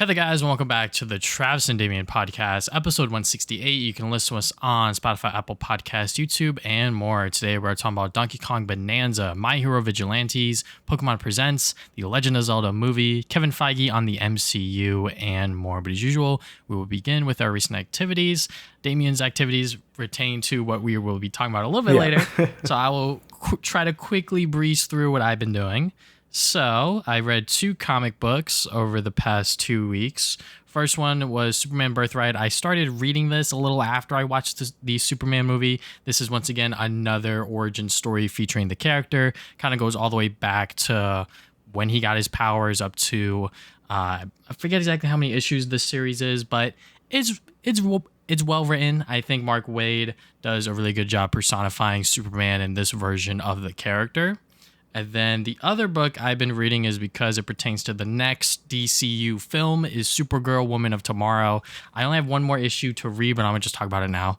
Hey there, guys, and welcome back to the Travis and Damian podcast, episode 168. You can listen to us on Spotify, Apple Podcasts, YouTube, and more. Today, we're talking about Donkey Kong Bananza, My Hero Vigilantes, Pokémon Presents, the Legend of Zelda Movie, Kevin Feige on the MCU, and more. But as usual, we will begin with our recent activities. Damian's activities pertain to what we will be talking about a little bit later. So I will try to quickly breeze through what I've been doing. So, I read 2 comic books over the past 2 weeks. First one was Superman Birthright. I started reading this a little after I watched the Superman movie. This is once again another origin story featuring the character. Kind of goes all the way back to when he got his powers up to, I forget exactly how many issues this series is, but it's well written. I think Mark Waid does a really good job personifying Superman in this version of the character. And then the other book I've been reading is because it pertains to the next DCU film is Supergirl, Woman of Tomorrow. I only have one more issue to read, but I'm going to just talk about it now.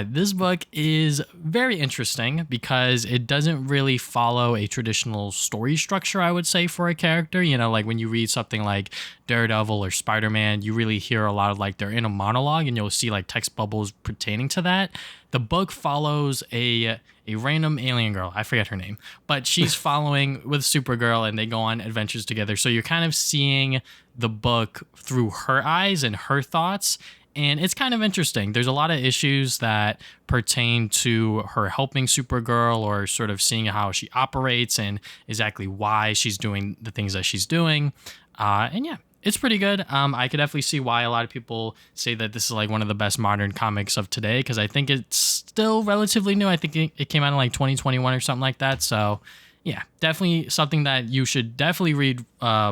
This book is very interesting because it doesn't really follow a traditional story structure, I would say, for a character. You know, like when you read something like Daredevil or Spider-Man, you really hear a lot of like they're in a monologue and you'll see like text bubbles pertaining to that. The book follows a random alien girl. I forget her name, but she's following with Supergirl and they go on adventures together. So you're kind of seeing the book through her eyes and her thoughts. And it's kind of interesting. There's a lot of issues that pertain to her helping Supergirl or sort of seeing how she operates and exactly why she's doing the things that she's doing. And yeah, it's pretty good. I could definitely see why a lot of people say that this is like one of the best modern comics of today because I think it's still relatively new. I think it came out in like 2021 or something like that. So yeah, definitely something that you should definitely read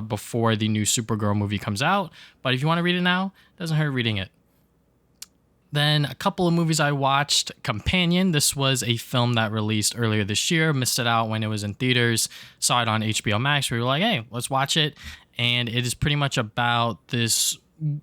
before the new Supergirl movie comes out. But if you want to read it now, it doesn't hurt reading it. Then a couple of movies I watched. Companion. This was a film that released earlier this year. Missed it out when it was in theaters. Saw it on HBO Max. We were like, hey, let's watch it. And it is pretty much about this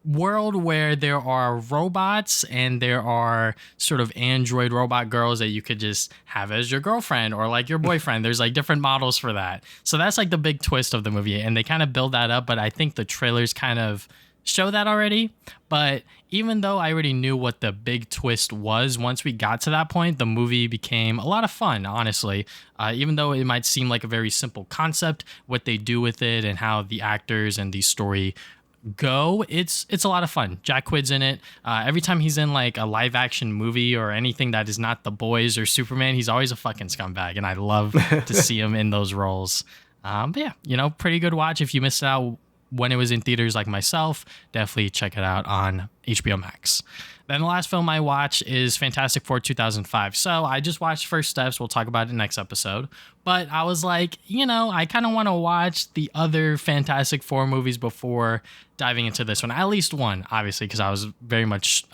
world where there are robots and there are sort of android robot girls that you could just have as your girlfriend or like your boyfriend. There's like different models for that. So that's like the big twist of the movie. And they kind of build that up. But I think the trailers kind of show that already. But even though I already knew what the big twist was, once we got to that point, the movie became a lot of fun, honestly. Even though it might seem like a very simple concept, what they do with it and how the actors and the story go, it's a lot of fun. Jack Quaid's in it. Every time he's in like a live action movie or anything that is not The Boys or Superman, he's always a fucking scumbag. And I love to see him in those roles. But yeah, you know, pretty good watch. If you missed out when it was in theaters like myself, definitely check it out on HBO Max. Then the last film I watched is Fantastic Four 2005. So I just watched First Steps. We'll talk about it next episode. But I was like, you know, I kind of want to watch the other Fantastic Four movies before diving into this one. At least one, obviously, because I was very much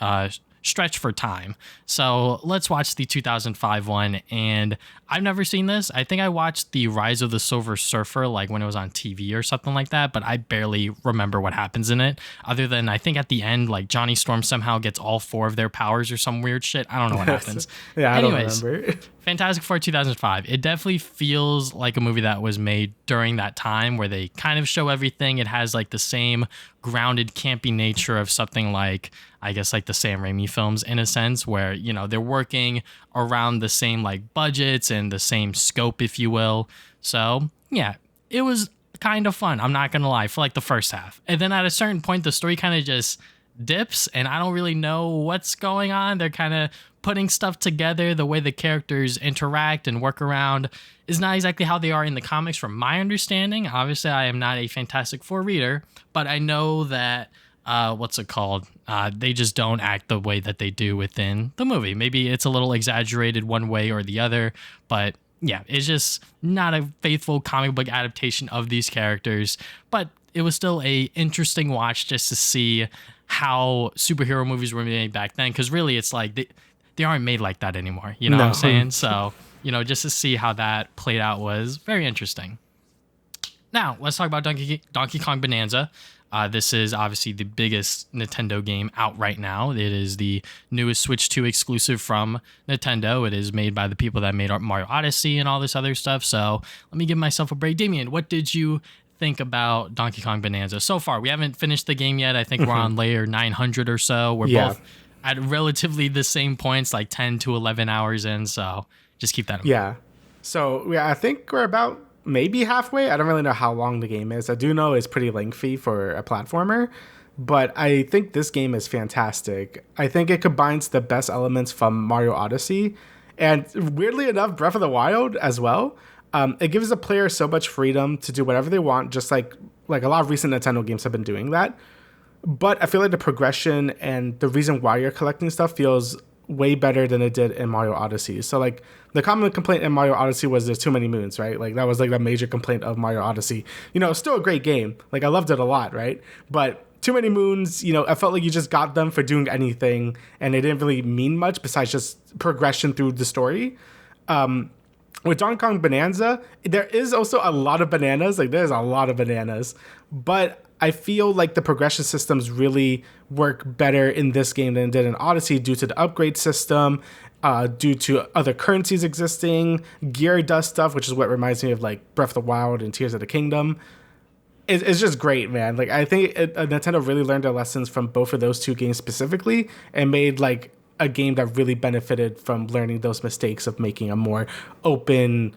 stretched for time. So let's watch the 2005 one. And I've never seen this. I think I watched the Rise of the Silver Surfer like when it was on TV or something like that, but I barely remember what happens in it other than I think at the end like Johnny Storm somehow gets all 4 of their powers or some weird shit. I don't know what happens. Yeah, Anyways, I don't remember. Fantastic Four 2005. It definitely feels like a movie that was made during that time where they kind of show everything. It has like the same grounded campy nature of something like, I guess, like the Sam Raimi films in a sense where, you know, they're working around the same like budgets and the same scope, if you will. So yeah, it was kind of fun. I'm not going to lie, for like the first half. And then at a certain point, the story kind of just dips and I don't really know what's going on. They're kind of putting stuff together. The way the characters interact and work around is not exactly how they are in the comics from my understanding. Obviously, I am not a Fantastic Four reader, but I know that they just don't act the way that they do within the movie. Maybe it's a little exaggerated one way or the other, but yeah, it's just not a faithful comic book adaptation of these characters, but it was still a interesting watch just to see how superhero movies were made back then. Because really, it's like they aren't made like that anymore. You know what I'm saying? So, you know, just to see how that played out was very interesting. Now, let's talk about Donkey Kong Bananza. This is obviously the biggest Nintendo game out right now. It is the newest Switch 2 exclusive from Nintendo. It is made by the people that made Mario Odyssey and all this other stuff. So let me give myself a break. Damian, what did you think about Donkey Kong Bonanza so far? We haven't finished the game yet. I think we're on layer 900 or so. We're both at relatively the same points, like 10 to 11 hours in. So just keep that in mind. Yeah. So, I think we're about maybe halfway. I don't really know how long the game is. I do know it's pretty lengthy for a platformer, but I think this game is fantastic. I think it combines the best elements from Mario Odyssey and, weirdly enough, Breath of the Wild as well. It gives the player so much freedom to do whatever they want, just like a lot of recent Nintendo games have been doing that. But I feel like the progression and the reason why you're collecting stuff feels way better than it did in Mario Odyssey. So like the common complaint in Mario Odyssey was there's too many moons, right? Like that was like the major complaint of Mario Odyssey. It's still a great game. Like I loved it a lot, right? But too many moons, I felt like you just got them for doing anything and they didn't really mean much besides just progression through the story. With Donkey Kong Bonanza, there is also a lot of bananas. Like there's a lot of bananas, but I feel like the progression systems really work better in this game than it did in Odyssey due to the upgrade system, due to other currencies existing. Gear does stuff, which is what reminds me of like Breath of the Wild and Tears of the Kingdom. It's just great, man. Like I think Nintendo really learned their lessons from both of those two games specifically and made like a game that really benefited from learning those mistakes of making a more open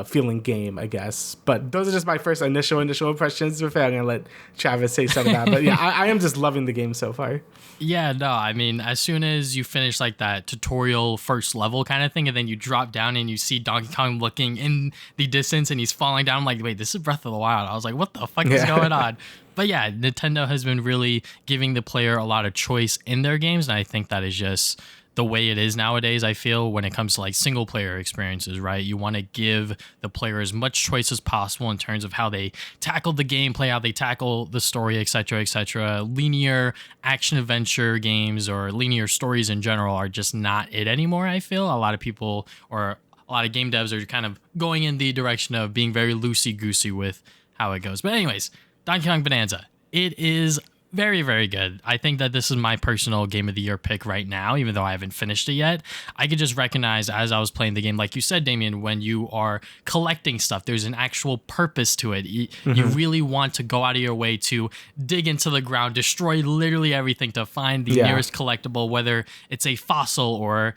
feeling game, I guess. But those are just my first initial impressions. I'm going to let Travis say something about it. But yeah, I am just loving the game so far. Yeah, no, I mean, as soon as you finish like that tutorial first level kind of thing, and then you drop down and you see Donkey Kong looking in the distance and he's falling down, I'm like, wait, this is Breath of the Wild. I was like, what the fuck is going on? But yeah, Nintendo has been really giving the player a lot of choice in their games, and I think that is just the way it is nowadays. I feel when it comes to like single player experiences, right? You want to give the player as much choice as possible in terms of how they tackle the gameplay, how they tackle the story, etc., etc. Linear action adventure games or linear stories in general are just not it anymore. I feel a lot of people or a lot of game devs are kind of going in the direction of being very loosey-goosey with how it goes. But anyways, Donkey Kong Bonanza, it is very, very good. I think that this is my personal game of the year pick right now, even though I haven't finished it yet. I could just recognize as I was playing the game, like you said, Damian, when you are collecting stuff, there's an actual purpose to it. You really want to go out of your way to dig into the ground, destroy literally everything to find the nearest collectible, whether it's a fossil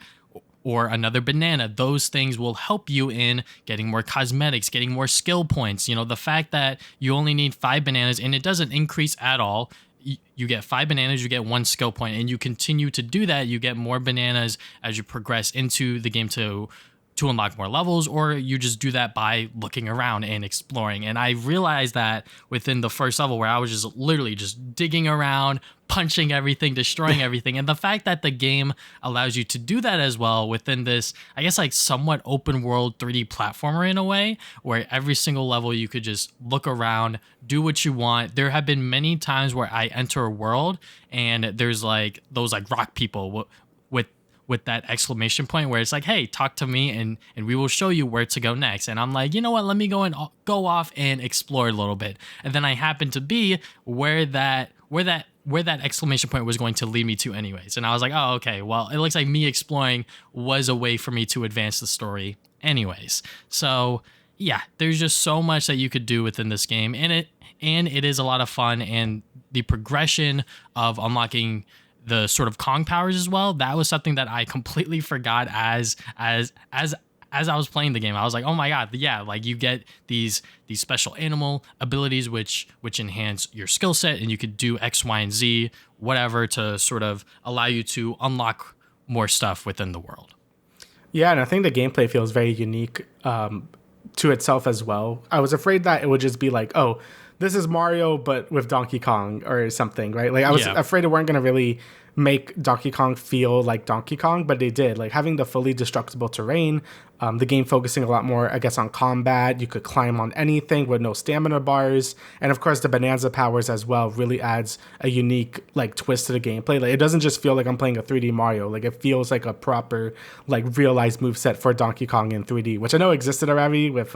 or another banana. Those things will help you in getting more cosmetics, getting more skill points. The fact that you only need 5 bananas and it doesn't increase at all. You get 5 bananas, you get 1 skill point, and you continue to do that. You get more bananas as you progress into the game to unlock more levels, or you just do that by looking around and exploring. And I realized that within the first level where I was just literally just digging around, punching everything, destroying everything. And the fact that the game allows you to do that as well within this, I guess, like somewhat open world 3D platformer in a way, where every single level you could just look around, do what you want. There have been many times where I enter a world and there's like those like rock people with that exclamation point where it's like, hey, talk to me and we will show you where to go next. And I'm like, you know what, let me go off and explore a little bit. And then I happen to be where that exclamation point was going to lead me to anyways. And I was like, oh, okay, well, it looks like me exploring was a way for me to advance the story anyways. So yeah, there's just so much that you could do within this game, and it is a lot of fun, and the progression of unlocking the sort of Kong powers as well. That was something that I completely forgot as I was playing the game. I was like, oh my God, yeah, like you get these special animal abilities which enhance your skill set, and you could do X, Y, and Z, whatever, to sort of allow you to unlock more stuff within the world. Yeah, and I think the gameplay feels very unique to itself as well. I was afraid that it would just be like, oh, this is Mario, but with Donkey Kong or something, right? Like I was afraid it weren't going to really make Donkey Kong feel like Donkey Kong, but they did. Like having the fully destructible terrain, the game focusing a lot more, I guess, on combat. You could climb on anything with no stamina bars. And of course, the Bonanza powers as well really adds a unique like twist to the gameplay. Like it doesn't just feel like I'm playing a 3D Mario. Like it feels like a proper like realized moveset for Donkey Kong in 3D, which I know existed already with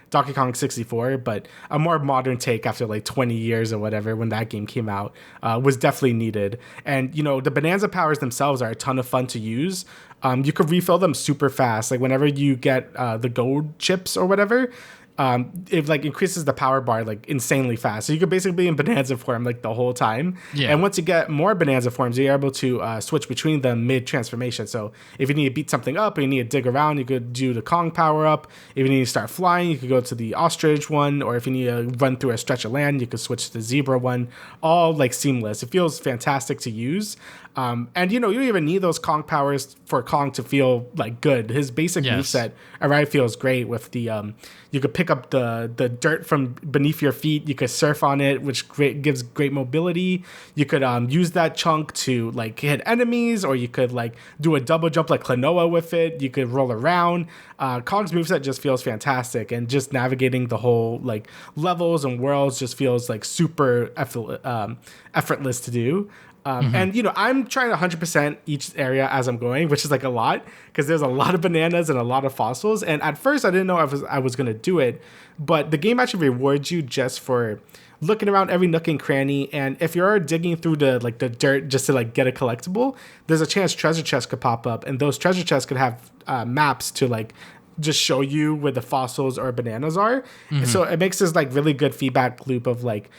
Donkey Kong 64, but a more modern take after like 20 years or whatever when that game came out was definitely needed. And, the Bonanza powers themselves are a ton of fun to use. You could refill them super fast. Like whenever you get the gold chips or whatever, it like increases the power bar like insanely fast. So you could basically be in Bonanza form like the whole time. Yeah. And once you get more Bonanza forms, you're able to switch between them mid transformation. So if you need to beat something up or you need to dig around, you could do the Kong power up. If you need to start flying, you could go to the ostrich one. Or if you need to run through a stretch of land, you could switch to the zebra one. All like seamless. It feels fantastic to use. And you don't even need those Kong powers for Kong to feel like good. His basic moveset already feels great with the you could pick up the dirt from beneath your feet. You could surf on it, which gives great mobility. You could use that chunk to like hit enemies, or you could like do a double jump like Klonoa with it. You could roll around. Kong's moveset just feels fantastic, and just navigating the whole like levels and worlds just feels like super effortless to do. And, I'm trying 100% each area as I'm going, which is like a lot because there's a lot of bananas and a lot of fossils. And at first I didn't know I was going to do it, but the game actually rewards you just for looking around every nook and cranny. And if you're digging through the dirt just to like get a collectible, there's a chance treasure chests could pop up, and those treasure chests could have maps to like just show you where the fossils or bananas are. So it makes this like really good feedback loop of like,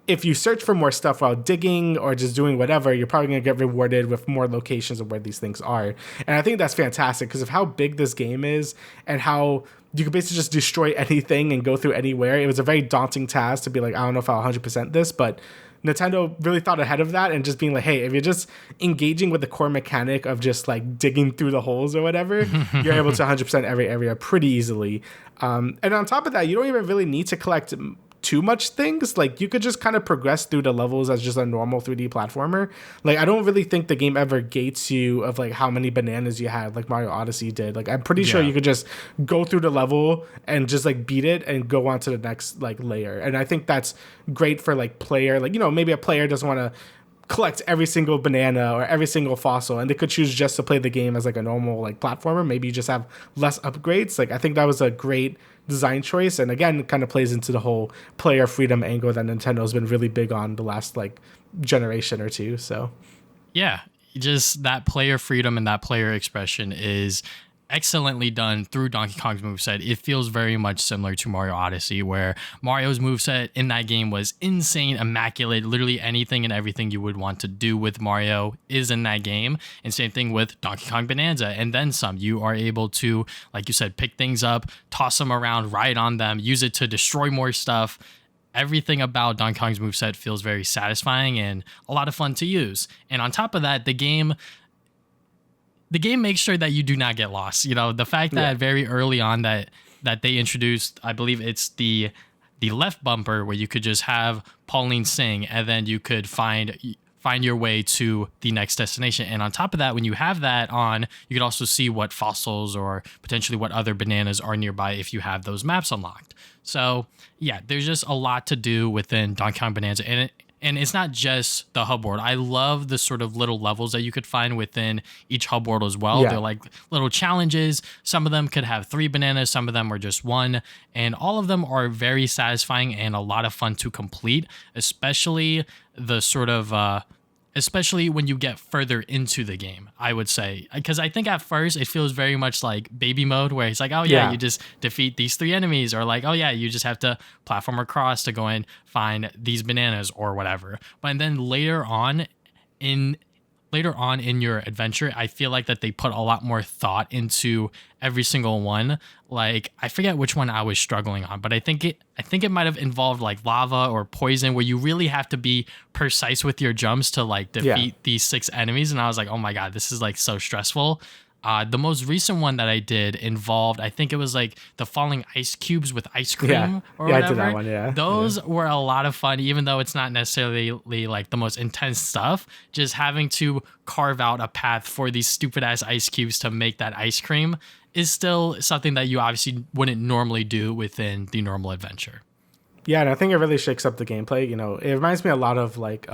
if you search for more stuff while digging or just doing whatever, you're probably going to get rewarded with more locations of where these things are. And I think that's fantastic because of how big this game is and how you can basically just destroy anything and go through anywhere. It was a very daunting task to be like, I don't know if I'll 100% this, but Nintendo really thought ahead of that and just being like, hey, if you're just engaging with the core mechanic of just like digging through the holes or whatever, you're able to 100% every area pretty easily. And on top of that, you don't even really need to collect too much things. Like you could just kind of progress through the levels as just a normal 3D platformer. Like I don't really think the game ever gates you of like how many bananas you had like Mario Odyssey did. Like I'm pretty sure you could just go through the level and just like beat it and go on to the next like layer. And I think that's great for like player, like, maybe a player doesn't want to collect every single banana or every single fossil, and they could choose just to play the game as like a normal like platformer. Maybe you just have less upgrades. Like I think that was a great design choice, and again it kind of plays into the whole player freedom angle that Nintendo's been really big on the last like generation or two. So yeah, just that player freedom and that player expression is excellently done through Donkey Kong's moveset. It feels very much similar to Mario Odyssey, where Mario's moveset in that game was insane, immaculate. Literally anything and everything you would want to do with Mario is in that game. And same thing with Donkey Kong Bonanza, and then some. You are able to, like you said, pick things up, toss them around, ride on them, use it to destroy more stuff. Everything about Donkey Kong's moveset feels very satisfying and a lot of fun to use. And on top of that, the game makes sure that you do not get lost. The fact that very early on that they introduced, I believe it's the left bumper where you could just have Pauline sing and then you could find your way to the next destination. And on top of that, when you have that on, you could also see what fossils or potentially what other bananas are nearby if you have those maps unlocked. So yeah, there's just a lot to do within Donkey Kong Bonanza. And it's not just the hub world. I love the sort of little levels that you could find within each hub world as well. Yeah. They're like little challenges. Some of them could have 3 bananas. Some of them are just 1. And all of them are very satisfying and a lot of fun to complete, especially the sort of... especially when you get further into the game, I would say. Because I think at first it feels very much like baby mode, where it's like, oh yeah, you just defeat these 3 enemies, or like, oh yeah, you just have to platform across to go and find these bananas or whatever. But then later on in your adventure, I feel like that they put a lot more thought into every single one. Like I forget which one I was struggling on, but I think it might have involved like lava or poison, where you really have to be precise with your jumps to like defeat these 6 enemies. And I was like, oh my god, this is like so stressful. The most recent one that I did involved, I think it was like the falling ice cubes with ice cream or whatever. I did that one, Those were a lot of fun, even though it's not necessarily like the most intense stuff. Just having to carve out a path for these stupid ass ice cubes to make that ice cream is still something that you obviously wouldn't normally do within the normal adventure. Yeah, and I think it really shakes up the gameplay. It reminds me a lot of like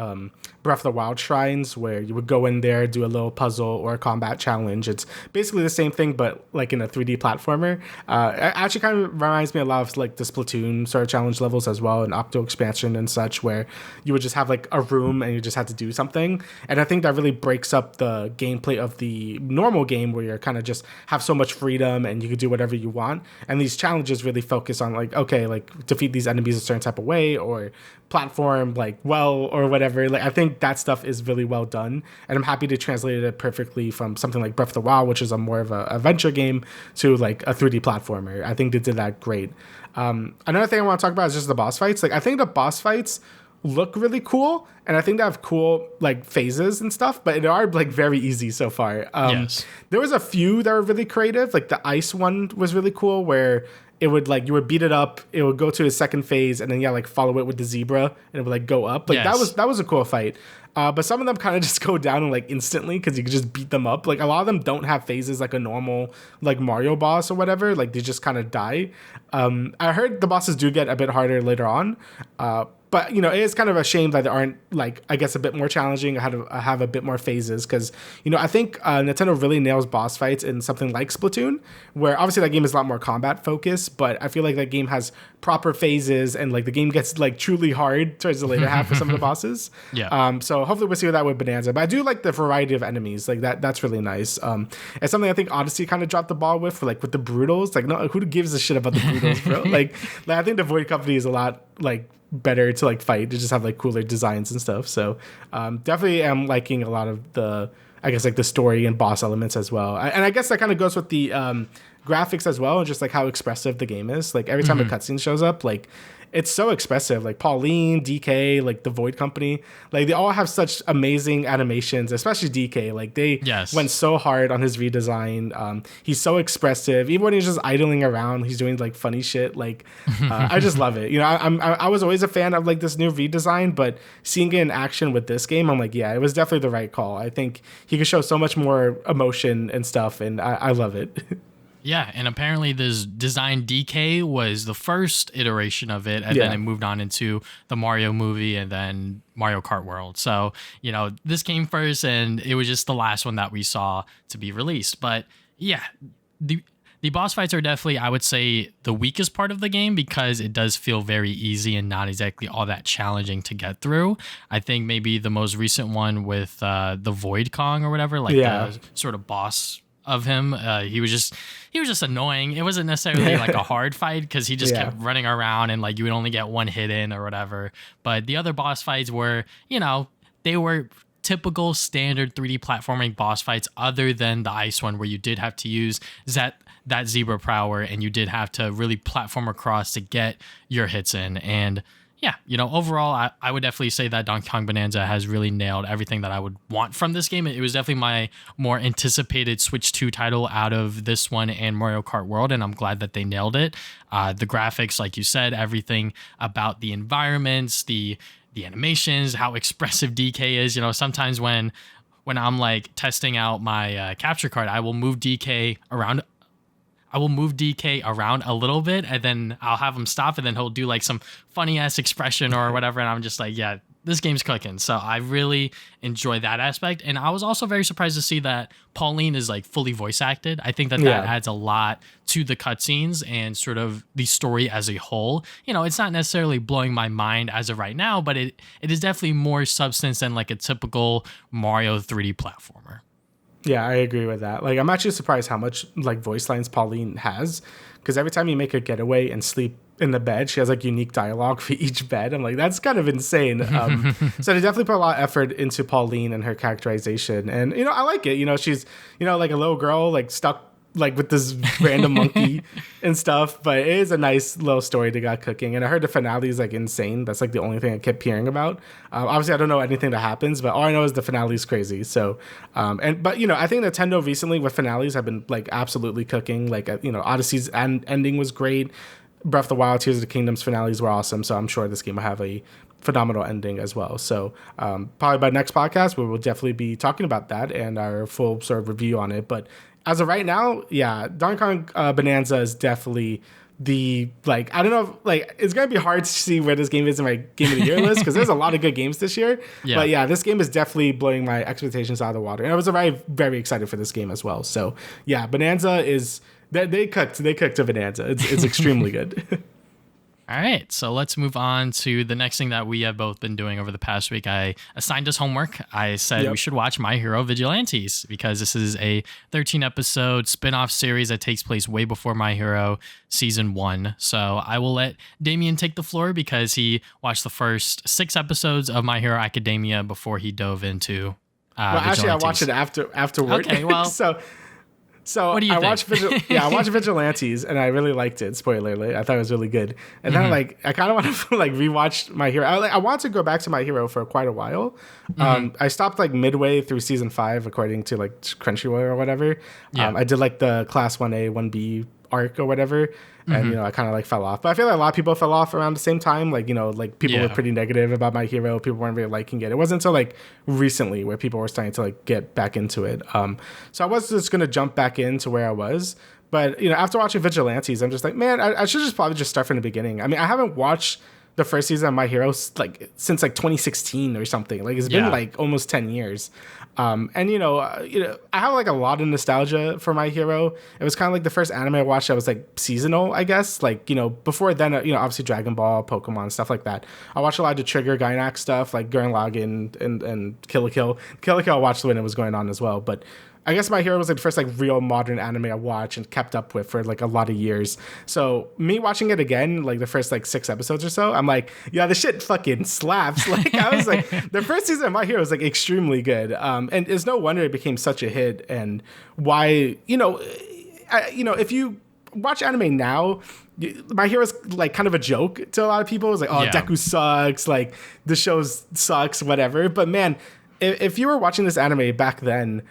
Breath of the Wild shrines, where you would go in there, do a little puzzle or a combat challenge. It's basically the same thing, but like in a 3D platformer. It actually kind of reminds me a lot of like the Splatoon sort of challenge levels as well, and Octo Expansion and such, where you would just have like a room and you just had to do something. And I think that really breaks up the gameplay of the normal game, where you're kind of just have so much freedom and you could do whatever you want. And these challenges really focus on like, okay, like defeat these enemies a certain type of way, or platform like well, or whatever. Like, I think that stuff is really well done, and I'm happy to translate it perfectly from something like Breath of the Wild, which is a more of a adventure game, to like a 3D platformer. I think they did that great. Another thing I want to talk about is just the boss fights. Like, I think the boss fights look really cool, and I think they have cool like phases and stuff, but they are like very easy so far. Yes. There was a few that were really creative. Like the ice one was really cool, where it would like, you would beat it up, it would go to a second phase, and then like follow it with the zebra, and it would like go up. Like, Yes. that was a cool fight. But some of them kind of just go down like instantly, because you could just beat them up. Like, a lot of them don't have phases like a normal like Mario boss or whatever. Like, they just kind of die. I heard the bosses do get a bit harder later on. But, it is kind of a shame that they aren't, like, I guess, a bit more challenging, or have a bit more phases. Because, I think Nintendo really nails boss fights in something like Splatoon, where obviously that game is a lot more combat focused. But I feel like that game has proper phases, and, like, the game gets, like, truly hard towards the later half for some of the bosses. Yeah. So hopefully we'll see that with Bonanza. But I do like the variety of enemies. Like, that's really nice. It's something I think Odyssey kind of dropped the ball with the Brutals. Like, no, who gives a shit about the Brutals, bro? like, I think the Void Company is a lot, like, better to like fight, to just have like cooler designs and stuff. So definitely am liking a lot of the, I guess, like the story and boss elements as well. And I guess that kind of goes with the graphics as well, and just like how expressive the game is. Like, every time a cutscene shows up, like, it's so expressive. Like Pauline, DK, like the Void Company, like they all have such amazing animations, especially DK. Like, they went so hard on his redesign. He's so expressive. Even when he's just idling around, he's doing like funny shit. Like, I just love it. I was always a fan of like this new redesign, but seeing it in action with this game, I'm like, yeah, it was definitely the right call. I think he could show so much more emotion and stuff, and I love it. Yeah, and apparently this design DK was the first iteration of it, and then it moved on into the Mario movie and then Mario Kart World. So, this came first, and it was just the last one that we saw to be released. But yeah, the boss fights are definitely, I would say, the weakest part of the game, because it does feel very easy and not exactly all that challenging to get through. I think maybe the most recent one with the Void Kong or whatever, like the sort of boss of him, he was just annoying. It wasn't necessarily like a hard fight, because he just kept running around, and like you would only get one hit in or whatever. But the other boss fights were, they were typical standard 3D platforming boss fights, other than the ice one, where you did have to use that zebra power, and you did have to really platform across to get your hits in. And yeah, overall, I would definitely say that Donkey Kong Bonanza has really nailed everything that I would want from this game. It was definitely my more anticipated Switch 2 title out of this one and Mario Kart World, and I'm glad that they nailed it. The graphics, like you said, everything about the environments, the animations, how expressive DK is. Sometimes when I'm like testing out my capture card, I will move DK around a little bit, and then I'll have him stop, and then he'll do like some funny ass expression or whatever. And I'm just like, yeah, this game's cooking. So I really enjoy that aspect. And I was also very surprised to see that Pauline is like fully voice acted. I think that adds a lot to the cutscenes and sort of the story as a whole. It's not necessarily blowing my mind as of right now, but it is definitely more substance than like a typical Mario 3D platformer. Yeah, I agree with that. Like, I'm actually surprised how much like voice lines Pauline has, because every time you make her get away and sleep in the bed, she has like unique dialogue for each bed. I'm like, that's kind of insane. So they definitely put a lot of effort into Pauline and her characterization, and I like it. She's like a little girl like stuck like with this random monkey and stuff, but it is a nice little story they got cooking. And I heard the finale is like insane. That's like the only thing I kept hearing about. Obviously I don't know anything that happens, but all I know is the finale is crazy. So but I think Nintendo recently with finales have been like absolutely cooking. Like Odyssey's ending was great. Breath of the Wild, Tears of the Kingdom's finales were awesome. So I'm sure this game will have a phenomenal ending as well. So probably by next podcast we will definitely be talking about that and our full sort of review on it. But as of right now, yeah, Donkey Kong Bonanza is definitely like, I don't know, like, it's gonna be hard to see where this game is in my game of the year list because there's a lot of good games this year. Yeah. But yeah, this game is definitely blowing my expectations out of the water, and I was very, very excited for this game as well. So yeah, Bonanza is they cooked a Bonanza. It's extremely good. All right, so let's move on to the next thing that we have both been doing over the past week. I assigned us homework. I said we should watch My Hero Vigilantes because this is a 13-episode spin-off series that takes place way before My Hero Season 1. So I will let Damian take the floor because he watched the first 6 episodes of My Hero Academia before he dove into actually, I watched it afterward. Okay, well... So what do you think? I watched Vigilantes and I really liked it. Spoiler alert! I thought it was really good. And then I kind of want to rewatch My Hero. I want to go back to My Hero for quite a while. I stopped midway through season 5 according to Crunchyroll or whatever. I did the class 1A 1B arc or whatever, and I kind of fell off. But I feel like a lot of people fell off around the same time. People were pretty negative about My Hero. People weren't really liking it. It wasn't until recently where people were starting to get back into it. So I was just gonna jump back into where I was. But after watching Vigilantes, I'm just man, I should just probably just start from the beginning. I mean, I haven't watched the first season of My Hero since 2016 or something. It's been almost 10 years. And I have a lot of nostalgia for My Hero. It was kind of the first anime I watched that was seasonal, I guess. Before then, obviously Dragon Ball, Pokemon, stuff like that. I watched a lot of the Trigger Gynax stuff, like Gurren Lagann and Kill la Kill. Kill la Kill I watched when it was going on as well, but I guess My Hero was the first real modern anime I watched and kept up with for a lot of years. So me watching it again, the first 6 episodes or so, I'm yeah, this shit fucking slaps. I was the first season of My Hero was extremely good. And it's no wonder it became such a hit. And why, if you watch anime now, My Hero's kind of a joke to a lot of people. It's Deku sucks, the show sucks, whatever. But man, if you were watching this anime back then,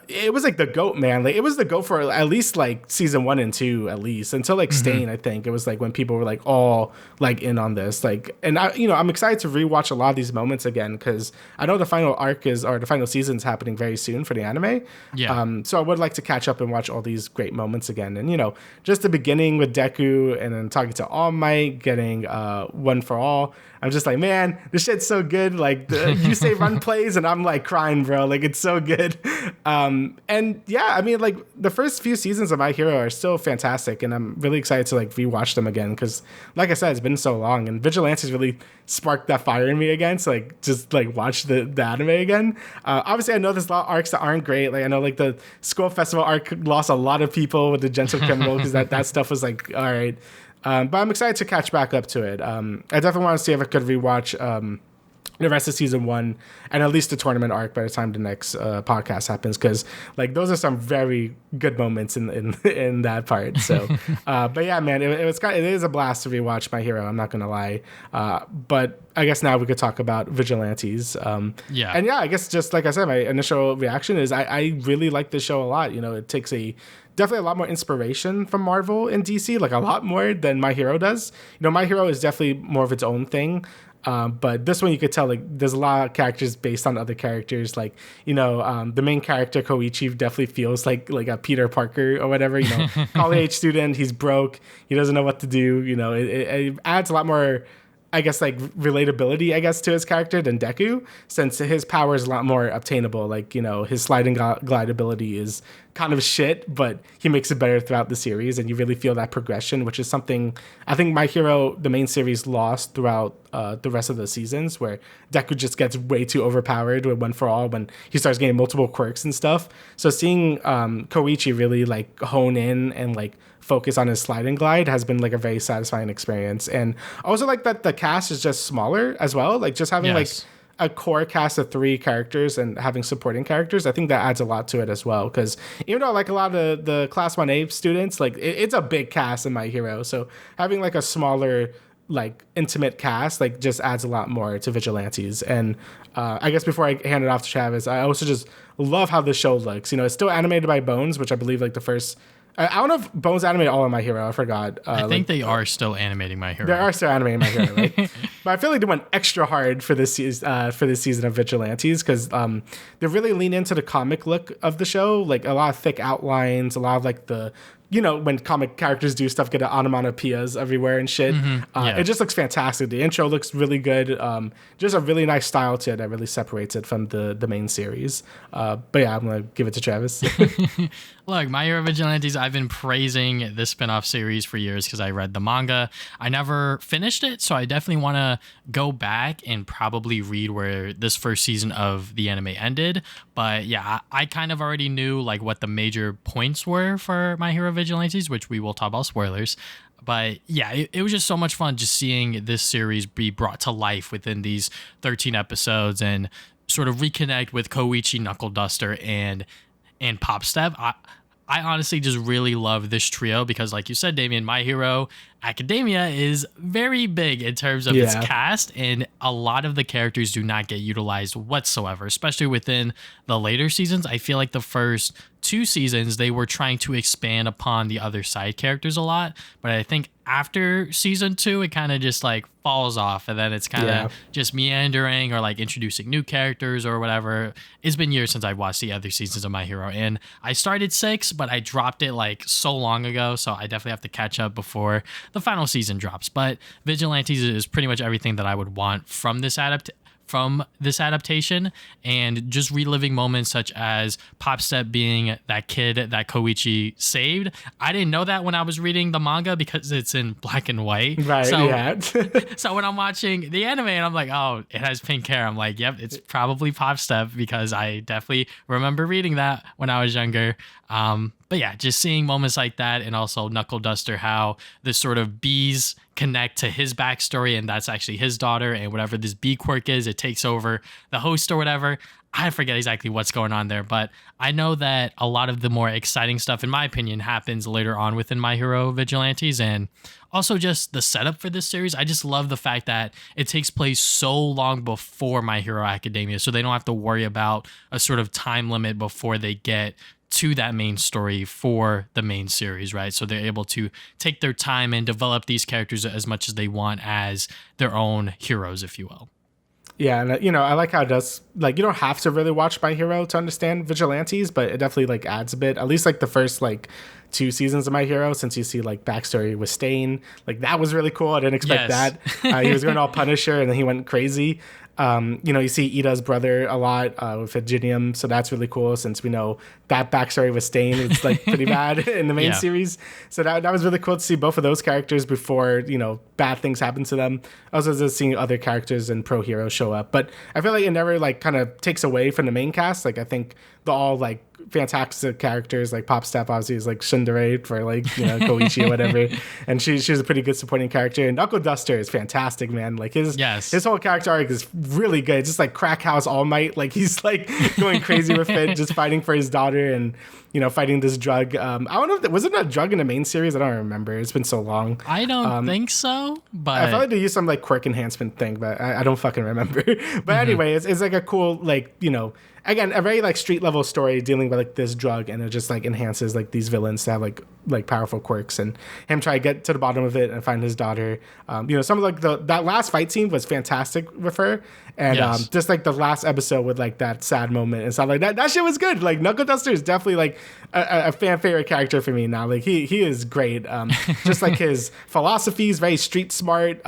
it was the GOAT, man. It was the GOAT for at least season 1 and 2, at least until Stain. I think it was when people were all in on this. And I'm excited to rewatch a lot of these moments again because I know the final arc the final season is happening very soon for the anime. Yeah. So I would like to catch up and watch all these great moments again. And just the beginning with Deku and then talking to All Might, getting One for All. I'm just man, this shit's so good. You say run plays and I'm crying, bro. It's so good. And yeah, I mean, the first few seasons of My Hero are still fantastic, and I'm really excited to rewatch them again because, like I said, it's been so long, and Vigilantes really sparked that fire in me again. So just watch the anime again. Obviously, I know there's a lot of arcs that aren't great. I know the School Festival arc lost a lot of people with the Gentle Criminal because that stuff was all right. But I'm excited to catch back up to it. I definitely want to see if I could rewatch the rest of season 1 and at least the tournament arc by the time the next podcast happens because those are some very good moments in that part. So but yeah, man, it is a blast to rewatch My Hero, I'm not gonna lie. But I guess now we could talk about Vigilantes. And yeah, I guess just like I said, my initial reaction is I really like this show a lot. It takes definitely a lot more inspiration from Marvel and DC, a lot more than My Hero does. My Hero is definitely more of its own thing. But this one you could tell there's a lot of characters based on other characters. The main character Koichi definitely feels like a Peter Parker or whatever. College student, he's broke, he doesn't know what to do. It adds a lot more, I guess, relatability, I guess, to his character than Deku, since his power is a lot more obtainable. His sliding glide ability is kind of shit, but he makes it better throughout the series, and you really feel that progression, which is something I think My Hero, the main series, lost throughout the rest of the seasons, where Deku just gets way too overpowered with One for All when he starts getting multiple quirks and stuff. So seeing Koichi really hone in and focus on his slide and glide has been a very satisfying experience. And I also like that the cast is just smaller as well. Just having a core cast of 3 characters and having supporting characters, I think that adds a lot to it as well. Because even though a lot of the class 1A students, it's a big cast in My Hero. So having a smaller intimate cast just adds a lot more to Vigilantes. And I guess before I hand it off to Travis, I also just love how the show looks. It's still animated by Bones, which I believe the first I don't know if Bones animated all of My Hero. I forgot. I think they are still animating My Hero. They are still animating My Hero, right? But I feel like they went extra hard for this season of Vigilantes because they really lean into the comic look of the show, a lot of thick outlines, a lot of the you know, when comic characters do stuff, get onomatopoeias everywhere and shit. It just looks fantastic. The intro looks really good. Just a really nice style to it that really separates it from the main series. But yeah, I'm going to give it to Travis. Look, My Hero Vigilantes, I've been praising this spin-off series for years because I read the manga. I never finished it, so I definitely want to go back and probably read where this first season of the anime ended. But yeah, I kind of already knew like what the major points were for My Hero Vigilantes, which we will talk about spoilers. But yeah, it was just so much fun just seeing this series be brought to life within these 13 episodes and sort of reconnect with Koichi, Knuckle Duster, and Pop Step. I honestly just really love this trio because, like you said, Damian, My Hero Academia is very big in terms of its cast, and a lot of the characters do not get utilized whatsoever, especially within the later seasons. I feel like the first 2 seasons, they were trying to expand upon the other side characters a lot, but I think after season 2, it kind of just like falls off, and then it's kind of just meandering or like introducing new characters or whatever. It's been years since I've watched the other seasons of My Hero, and I started 6, but I dropped it like so long ago, so I definitely have to catch up before the final season drops. But Vigilantes is pretty much everything that I would want from this adaptation, and just reliving moments such as Pop Step being that kid that Koichi saved. I didn't know that when I was reading the manga because it's in black and white. Right. So, so when I'm watching the anime and I'm like, oh, it has pink hair, I'm like, yep, it's probably Pop Step because I definitely remember reading that when I was younger. But yeah, just seeing moments like that, and also Knuckle Duster, how the sort of bees connect to his backstory, and that's actually his daughter, and whatever this bee quirk is, it takes over the host or whatever. I forget exactly what's going on there, but I know that a lot of the more exciting stuff, in my opinion, happens later on within My Hero Vigilantes, and also just the setup for this series. I just love the fact that it takes place so long before My Hero Academia, so they don't have to worry about a sort of time limit before they get to that main story for the main series, right? So they're able to take their time and develop these characters as much as they want as their own heroes, if you will. Yeah, and you know, I like how it does, like, you don't have to really watch My Hero to understand Vigilantes, but it definitely like adds a bit, at least like the first like 2 seasons of My Hero, since you see like backstory with Stain. Like that was really cool. I didn't expect that. He was going all Punisher and then he went crazy. You know, you see Ida's brother a lot with Virginium, so that's really cool since we know that backstory with Stain is like pretty bad in the main series. So that was really cool to see both of those characters before, you know, bad things happen to them. Also just seeing other characters and pro heroes show up. But I feel like it never like kind of takes away from the main cast. Like I think they're all like fantastic characters. Like Pop Step obviously is like Tsundere for like, you know, Koichi or whatever, and she's a pretty good supporting character. And Knuckle Duster is fantastic, man. Like his whole character arc is really good. Just like Crack House All Might, like he's like going crazy with it, just fighting for his daughter and, you know, fighting this drug. I don't know if was it a drug in the main series? I don't remember. It's been so long. I don't think so, but I felt like they used some like quirk enhancement thing, but I don't fucking remember. But anyway, it's like a cool, like, you know, again, a very like street level story dealing with like this drug, and it just like enhances like these villains to have like powerful quirks, and him try to get to the bottom of it and find his daughter. You know, some of like that last fight scene was fantastic with her, and just like the last episode with like that sad moment and stuff like that. That shit was good. Like Knuckle Duster is definitely like a fan favorite character for me now. Like he is great. Just like his philosophy is very street smart.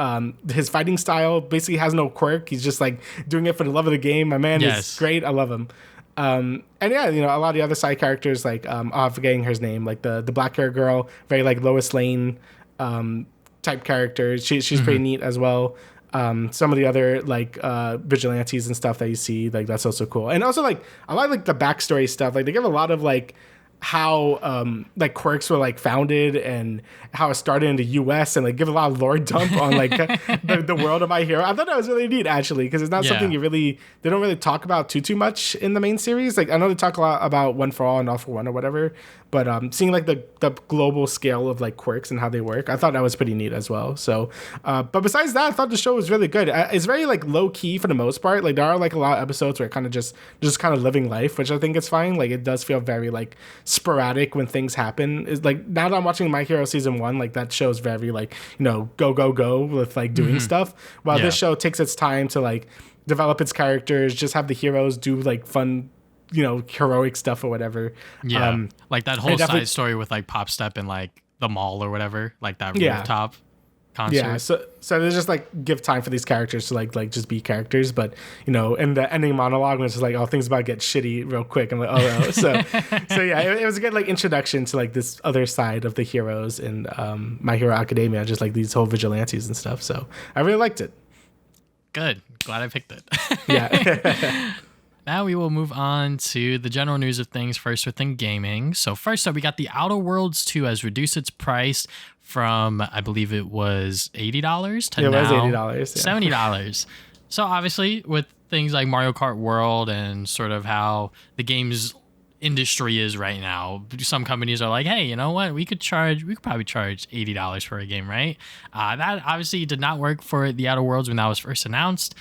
His fighting style basically has no quirk. He's just like doing it for the love of the game. My man is great. I love him. And yeah, you know, a lot of the other side characters, like I'm forgetting her name, like the black hair girl, very like Lois Lane type character. She's pretty neat as well. Some of the other like vigilantes and stuff that you see, like that's also cool. And also like I like the backstory stuff. Like they give a lot of like how like quirks were like founded and how it started in the US, and like give a lot of lore dump on like the world of My Hero. I thought that was really neat actually, because it's not something they don't really talk about too much in the main series. Like I know they talk a lot about One for All and All for One or whatever, but seeing like the global scale of like quirks and how they work, I thought that was pretty neat as well. So but besides that, I thought the show was really good. It's very like low key for the most part. Like there are like a lot of episodes where it kind of just kind of living life, which I think is fine. Like it does feel very like sporadic when things happen. Is like now that I'm watching My Hero season 1, like that show's very like, you know, go with like doing stuff, while this show takes its time to like develop its characters, just have the heroes do like fun heroic stuff or whatever. Yeah, like that whole side story with like Pop Step and like the mall or whatever, like that rooftop concert. Yeah, so there's just like give time for these characters to like just be characters, but in the ending monologue when it's just like, oh, things about to get shitty real quick, I'm like, oh no. So yeah, it was a good like introduction to like this other side of the heroes in My Hero Academia, just like these whole vigilantes and stuff. So I really liked it. Good, glad I picked it. Yeah. Now we will move on to the general news of things first within gaming. So first up, we got the Outer Worlds 2 has reduced its price from, I believe it was $80 to now $70. So obviously with things like Mario Kart World and sort of how the game's industry is right now, some companies are like, hey, you know what, we could probably charge $80 for a game, right? That obviously did not work for the Outer Worlds when that was first announced,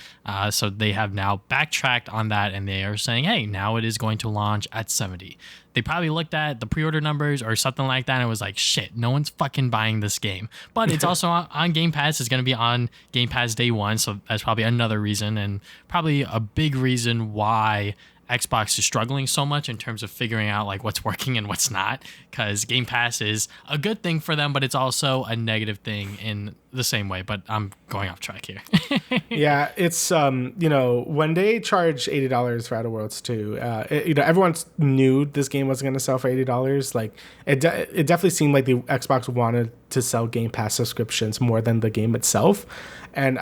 so they have now backtracked on that, and they are saying, hey, now it is going to launch at $70. They probably looked at the pre-order numbers or something like that and it was like, shit, no one's fucking buying this game. But it's also on Game Pass. It's going to be on Game Pass day one, so that's probably another reason, and probably a big reason why Xbox is struggling so much in terms of figuring out like what's working and what's not, because Game Pass is a good thing for them, but it's also a negative thing in the same way. But I'm going off track here. Yeah, it's when they charge $80 for Outer Worlds 2, everyone knew this game wasn't going to sell for $80. Like it definitely seemed like the Xbox wanted to sell Game Pass subscriptions more than the game itself, and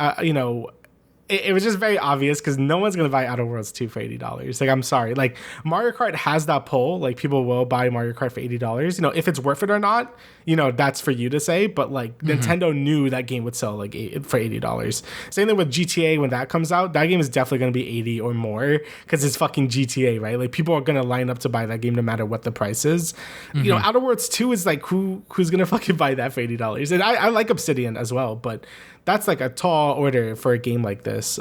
it was just very obvious because no one's going to buy Outer Worlds 2 for $80. Like, I'm sorry. Like, Mario Kart has that pull. Like, people will buy Mario Kart for $80. If it's worth it or not, that's for you to say. But, like, Nintendo knew that game would sell, like, for $80. Same thing with GTA when that comes out. That game is definitely going to be 80 or more because it's fucking GTA, right? Like, people are going to line up to buy that game no matter what the price is. Outer Worlds 2 is, like, who's going to fucking buy that for $80? And I like Obsidian as well, but that's like a tall order for a game like this.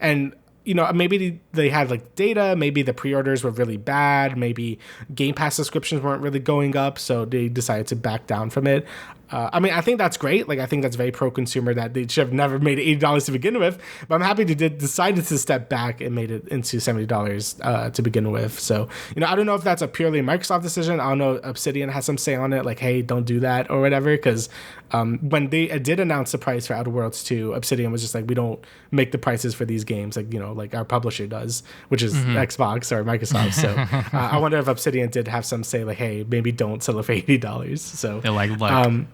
And maybe they had like data, maybe the pre-orders were really bad, maybe Game Pass subscriptions weren't really going up, so they decided to back down from it. I think that's great. Like, I think that's very pro-consumer that they should have never made it $80 to begin with. But I'm happy they decided to step back and made it into $70 to begin with. So, I don't know if that's a purely Microsoft decision. I don't know if Obsidian has some say on it, like, hey, don't do that or whatever. Because when they did announce the price for Outer Worlds 2, Obsidian was just like, we don't make the prices for these games, like, like our publisher does, which is Xbox or Microsoft. So I wonder if Obsidian did have some say, like, hey, maybe don't sell it for $80. So they're like, look,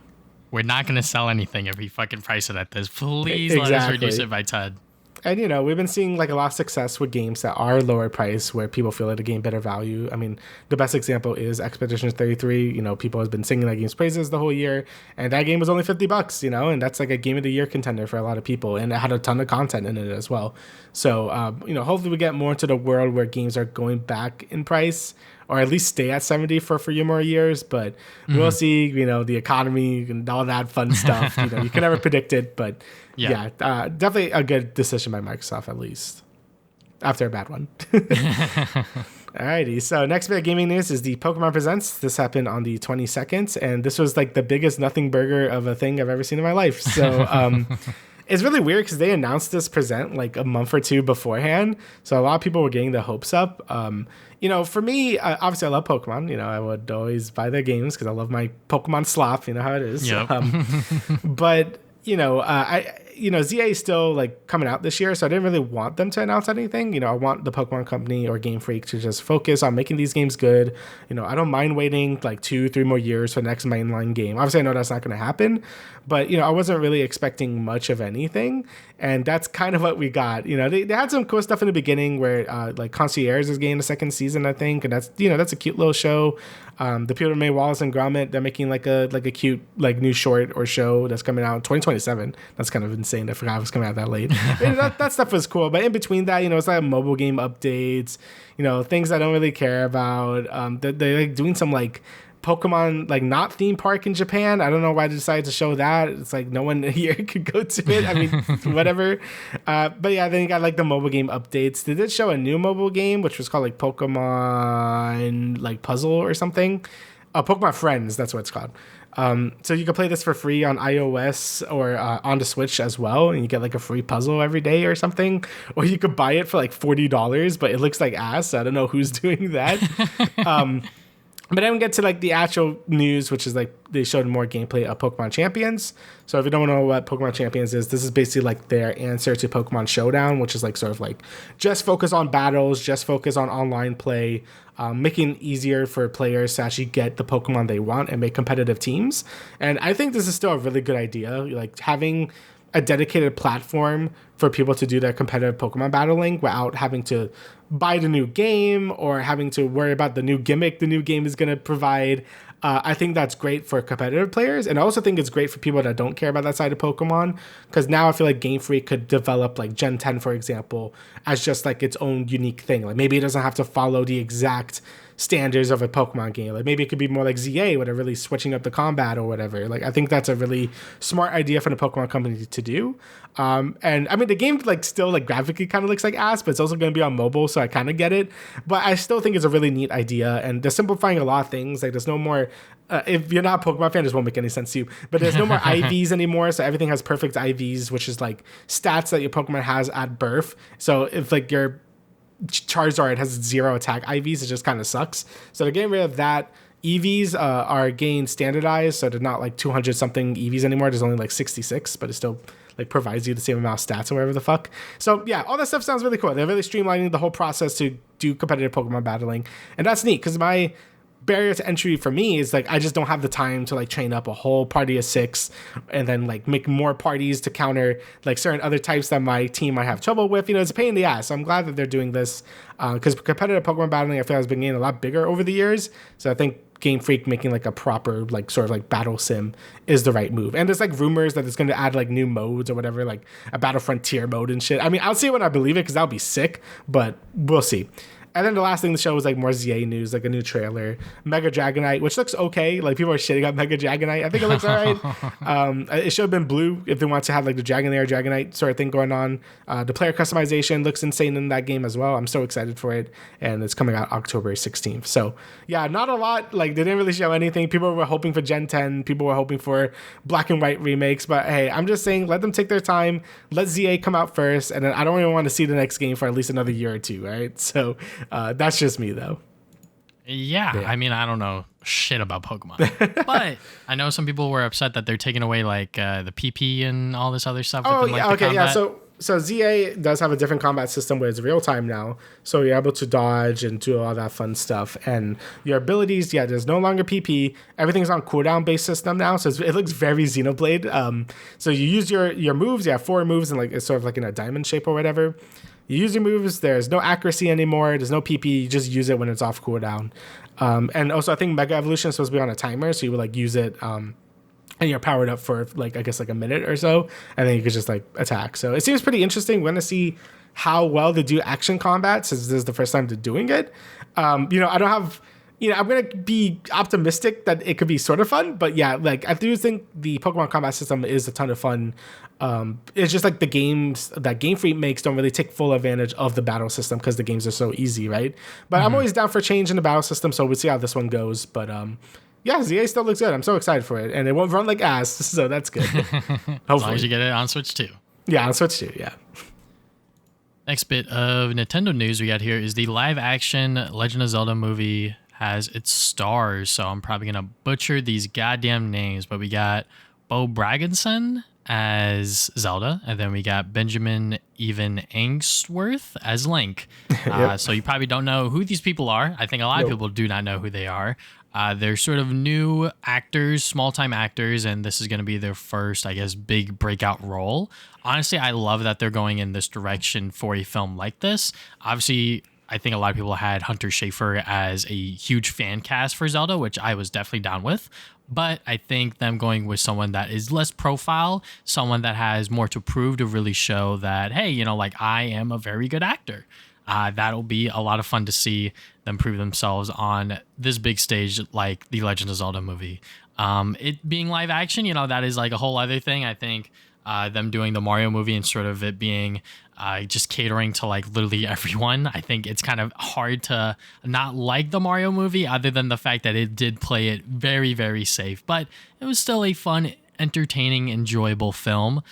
we're not going to sell anything if we fucking price it at this. Please let us reduce it by 10. And, we've been seeing like a lot of success with games that are lower price where people feel that it gain better value. I mean, the best example is Expeditions 33. People have been singing that game's praises the whole year. And that game was only $50, and that's like a game of the year contender for a lot of people. And it had a ton of content in it as well. So, hopefully we get more into the world where games are going back in price, or at least stay at 70 for a few more years. But we'll see, the economy and all that fun stuff. You can never predict it. But yeah, definitely a good decision by Microsoft, at least, after a bad one. Alrighty, so next bit of gaming news is the Pokémon Presents. This happened on the 22nd, and this was like the biggest nothing burger of a thing I've ever seen in my life. So it's really weird because they announced this present like a month or two beforehand. So a lot of people were getting their hopes up. For me, obviously I love Pokemon. I would always buy their games because I love my Pokemon slop. You know how it is. Yep. But ZA is still like coming out this year, so I didn't really want them to announce anything. I want the Pokemon Company or Game Freak to just focus on making these games good. I don't mind waiting like 2-3 more years for the next mainline game. Obviously, I know that's not going to happen, but I wasn't really expecting much of anything, and that's kind of what we got. They had some cool stuff in the beginning where like Concierge is getting a second season, I think, and that's that's a cute little show. The people that made Wallace and Gromit, they're making like a cute like new short or show that's coming out in 2027. That's kind of insane. I forgot it was coming out that late. that stuff was cool. But in between that, it's like mobile game updates, things I don't really care about. They're like doing some like Pokemon like not theme park in Japan. I don't know why they decided to show that. It's like no one here could go to it. I mean, whatever. But yeah, then you got like the mobile game updates. They did show a new mobile game which was called like Pokemon like Puzzle or something. Pokemon Friends, that's what it's called. So you can play this for free on iOS or on the Switch as well, and you get like a free puzzle every day or something. Or you could buy it for like $40, but it looks like ass. So I don't know who's doing that. But then we get to like the actual news, which is like they showed more gameplay of Pokemon Champions. So if you don't know what Pokemon Champions is, this is basically like their answer to Pokemon Showdown, which is like sort of like just focus on battles, just focus on online play, making it easier for players to actually get the Pokemon they want and make competitive teams. And I think this is still a really good idea. Like having a dedicated platform for people to do their competitive Pokemon battling without having to buy the new game or having to worry about the new gimmick the new game is going to provide. I think that's great for competitive players. And I also think it's great for people that don't care about that side of Pokemon, because now I feel like Game Freak could develop like Gen 10, for example, as just like its own unique thing. Like maybe it doesn't have to follow the exact standards of a Pokemon game. Like maybe it could be more like ZA, where they're really switching up the combat or whatever. Like I think that's a really smart idea for the Pokemon company to do. And I mean the game like still like graphically kind of looks like ass, but it's also going to be on mobile, so I kind of get it. But I still think it's a really neat idea, and they're simplifying a lot of things. Like there's no more if you're not a Pokemon fan, this won't make any sense to you. But there's no more IVs anymore, so everything has perfect IVs, which is like stats that your Pokemon has at birth. So if like your Charizard has 0 attack IVs, it just kind of sucks. So they're getting rid of that. EVs are again standardized, so they're not like 200 something EVs anymore. There's only like 66, but it still like provides you the same amount of stats or whatever the fuck. So yeah, all that stuff sounds really cool. They're really streamlining the whole process to do competitive Pokemon battling, and that's neat because my barrier to entry for me is like I just don't have the time to like train up a whole party of 6 and then like make more parties to counter like certain other types that my team might have trouble with. You know, it's a pain in the ass. So I'm glad that they're doing this because competitive Pokemon battling I feel has been getting a lot bigger over the years. So I think Game Freak making like a proper like sort of like battle sim is the right move. And there's like rumors that it's going to add like new modes or whatever, like a Battle Frontier mode and shit. I mean, I'll see it when I believe it because that'll be sick, but we'll see. And then the last thing the show was like more ZA news, like a new trailer, Mega Dragonite, which looks okay. Like people are shitting on Mega Dragonite. I think it looks all right. It should have been blue if they want to have like the Dragonair Dragonite sort of thing going on. The player customization looks insane in that game as well. I'm so excited for it, and it's coming out October 16th. So yeah, not a lot. Like they didn't really show anything. People were hoping for Gen 10. People were hoping for black and white remakes. But hey, I'm just saying, let them take their time. Let ZA come out first, and then I don't even want to see the next game for at least another year or two, right? So that's just me though. Yeah, I mean, I don't know shit about Pokemon, but I know some people were upset that they're taking away like the PP and all this other stuff. Oh within, like, yeah, okay, combat. yeah. So ZA does have a different combat system where it's real time now, so you're able to dodge and do all that fun stuff. And your abilities, yeah, there's no longer PP. Everything's on cooldown based system now, so it looks very Xenoblade. So you use your moves. You have 4 moves, and like it's sort of like in a diamond shape or whatever. You use your moves, there's no accuracy anymore, there's no PP, you just use it when it's off cooldown. And also I think Mega Evolution is supposed to be on a timer, so you would like use it and you're powered up for like I guess like a minute or so, and then you could just like attack. So it seems pretty interesting. We're gonna see how well they do action combat since this is the first time they're doing it. I don't have I'm going to be optimistic that it could be sort of fun, but yeah, like I do think the Pokemon combat system is a ton of fun. It's just like the games that Game Freak makes don't really take full advantage of the battle system because the games are so easy, right? But I'm always down for change in the battle system, so we'll see how this one goes. But yeah, ZA still looks good. I'm so excited for it, and it won't run like ass, so that's good. Hopefully. As long as you get it on Switch too. Yeah, on Switch too, yeah. Next bit of Nintendo news we got here is the live action Legend of Zelda movie has its stars, so I'm probably gonna butcher these goddamn names, but we got Bo Bragenson as Zelda, and then we got Benjamin Even Angsworth as Link. Yep. So you probably don't know who these people are. I think a lot of people do not know who they are. They're sort of new actors, small-time actors, and this is going to be their first, I guess, big breakout role. Honestly, I love that they're going in this direction for a film like this. Obviously, I think a lot of people had Hunter Schafer as a huge fan cast for Zelda, which I was definitely down with. But I think them going with someone that is less profile, someone that has more to prove to really show that, hey, like I am a very good actor. That'll be a lot of fun to see them prove themselves on this big stage like the Legend of Zelda movie. It being live action, that is like a whole other thing. I think them doing the Mario movie and sort of it being just catering to like literally everyone. I think it's kind of hard to not like the Mario movie other than the fact that it did play it very, very safe. But it was still a fun, entertaining, enjoyable film.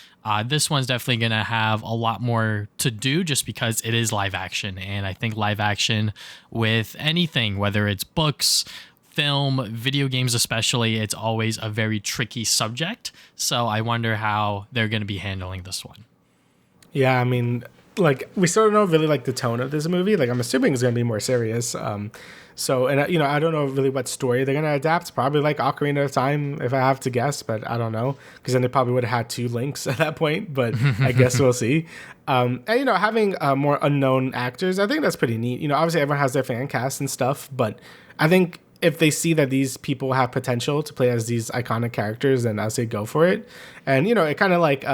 This one's definitely going to have a lot more to do just because it is live action. And I think live action with anything, whether it's books, film, video games especially, it's always a very tricky subject. So I wonder how they're going to be handling this one. Yeah, I mean, like, we still don't know really, like, the tone of this movie. Like, I'm assuming it's going to be more serious. So, and, you know, I don't know really what story they're going to adapt. Probably, like, Ocarina of Time, if I have to guess. But I don't know. Because then they probably would have had 2 links at that point. But I guess we'll see. And, you know, having more unknown actors, I think that's pretty neat. You know, obviously, everyone has their fan cast and stuff. But I think if they see that these people have potential to play as these iconic characters, then I'll say go for it. And, you know, it kind of, like...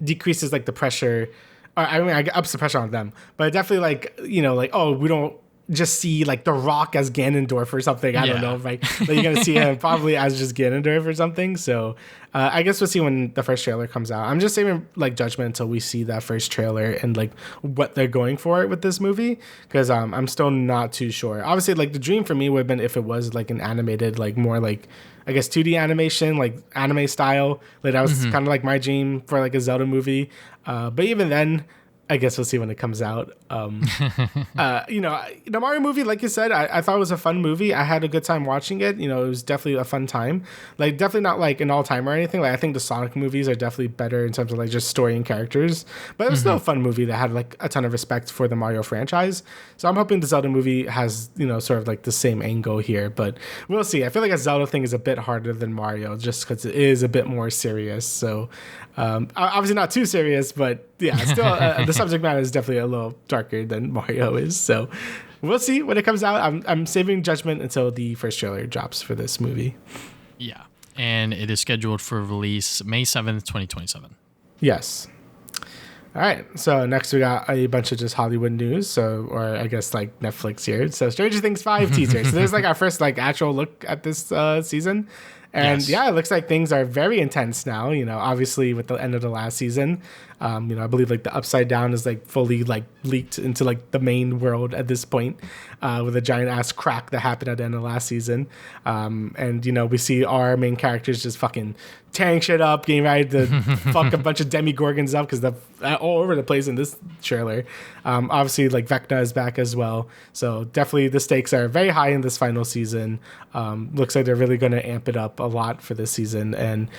decreases like the pressure, or I mean, I ups the pressure on them, but it definitely like, you know, like, oh, we don't just see like The Rock as Ganondorf or something. I don't know, right? But you're gonna see him probably as just Ganondorf or something. So I guess we'll see when the first trailer comes out. I'm just saving like judgment until we see that first trailer and like what they're going for with this movie, because I'm still not too sure. Obviously, like the dream for me would have been if it was like an animated, like more like, I guess 2D animation, like anime style. Like that was kind of like my dream for like a Zelda movie. But even then, I guess we'll see when it comes out. You know, the Mario movie, like you said, I thought it was a fun movie. I had a good time watching it. You know, it was definitely a fun time. Like, definitely not like an all-time or anything. Like, I think the Sonic movies are definitely better in terms of like just story and characters. But it was still a fun movie that had like a ton of respect for the Mario franchise. So I'm hoping the Zelda movie has, you know, sort of like the same angle here. But we'll see. I feel like a Zelda thing is a bit harder than Mario just because it is a bit more serious. So obviously not too serious, but yeah, still the subject matter is definitely a little darker than Mario is. So we'll see when it comes out. I'm saving judgment until the first trailer drops for this movie. Yeah, and it is scheduled for release May 7th, 2027. Yes. All right, so next we got a bunch of just Hollywood news, so, or I guess like Netflix here. So Stranger Things 5 teaser. So there's like our first like actual look at this season. And yeah, it looks like things are very intense now, you know, obviously with the end of the last season. You know, I believe like the Upside Down is like fully like leaked into like the main world at this point, with a giant ass crack that happened at the end of last season. And, you know, we see our main characters just fucking tearing shit up, getting ready to fuck a bunch of Demigorgons up because they're all over the place in this trailer. Obviously, like Vecna is back as well. So definitely the stakes are very high in this final season. Looks like they're really going to amp it up a lot for this season. And,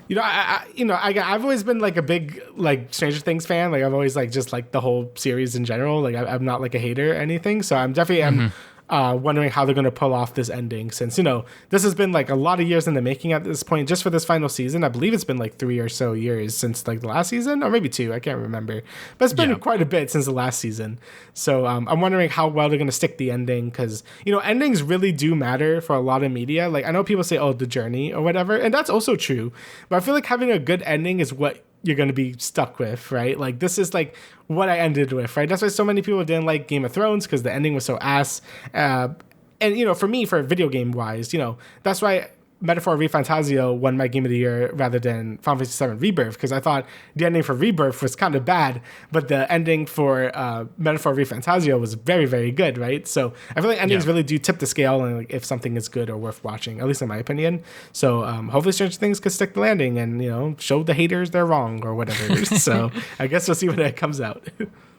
you know, I've always been like a big like Stranger Things fan. Like I've always like just like the whole series in general. Like I'm not like a hater or anything. So I'm definitely wondering how they're going to pull off this ending, since, you know, this has been like a lot of years in the making at this point, just for this final season. I believe it's been like 3 or so years since like the last season, or maybe 2. I can't remember, but it's been quite a bit since the last season. So I'm wondering how well they're going to stick the ending, because, you know, endings really do matter for a lot of media. Like I know people say, oh, the journey or whatever, and that's also true, but I feel like having a good ending is what you're going to be stuck with, right? Like this is like what I ended with, right? That's why so many people didn't like Game of Thrones, because the ending was so ass. And, you know, for me, for video game wise, you know, that's why Metaphor ReFantazio won my Game of the Year rather than Final Fantasy VII Rebirth, because I thought the ending for Rebirth was kind of bad, but the ending for Metaphor ReFantazio was very, very good, right? So I feel like endings really do tip the scale on like if something is good or worth watching, at least in my opinion. So hopefully Stranger Things could stick the landing and, you know, show the haters they're wrong or whatever. So I guess we'll see when it comes out.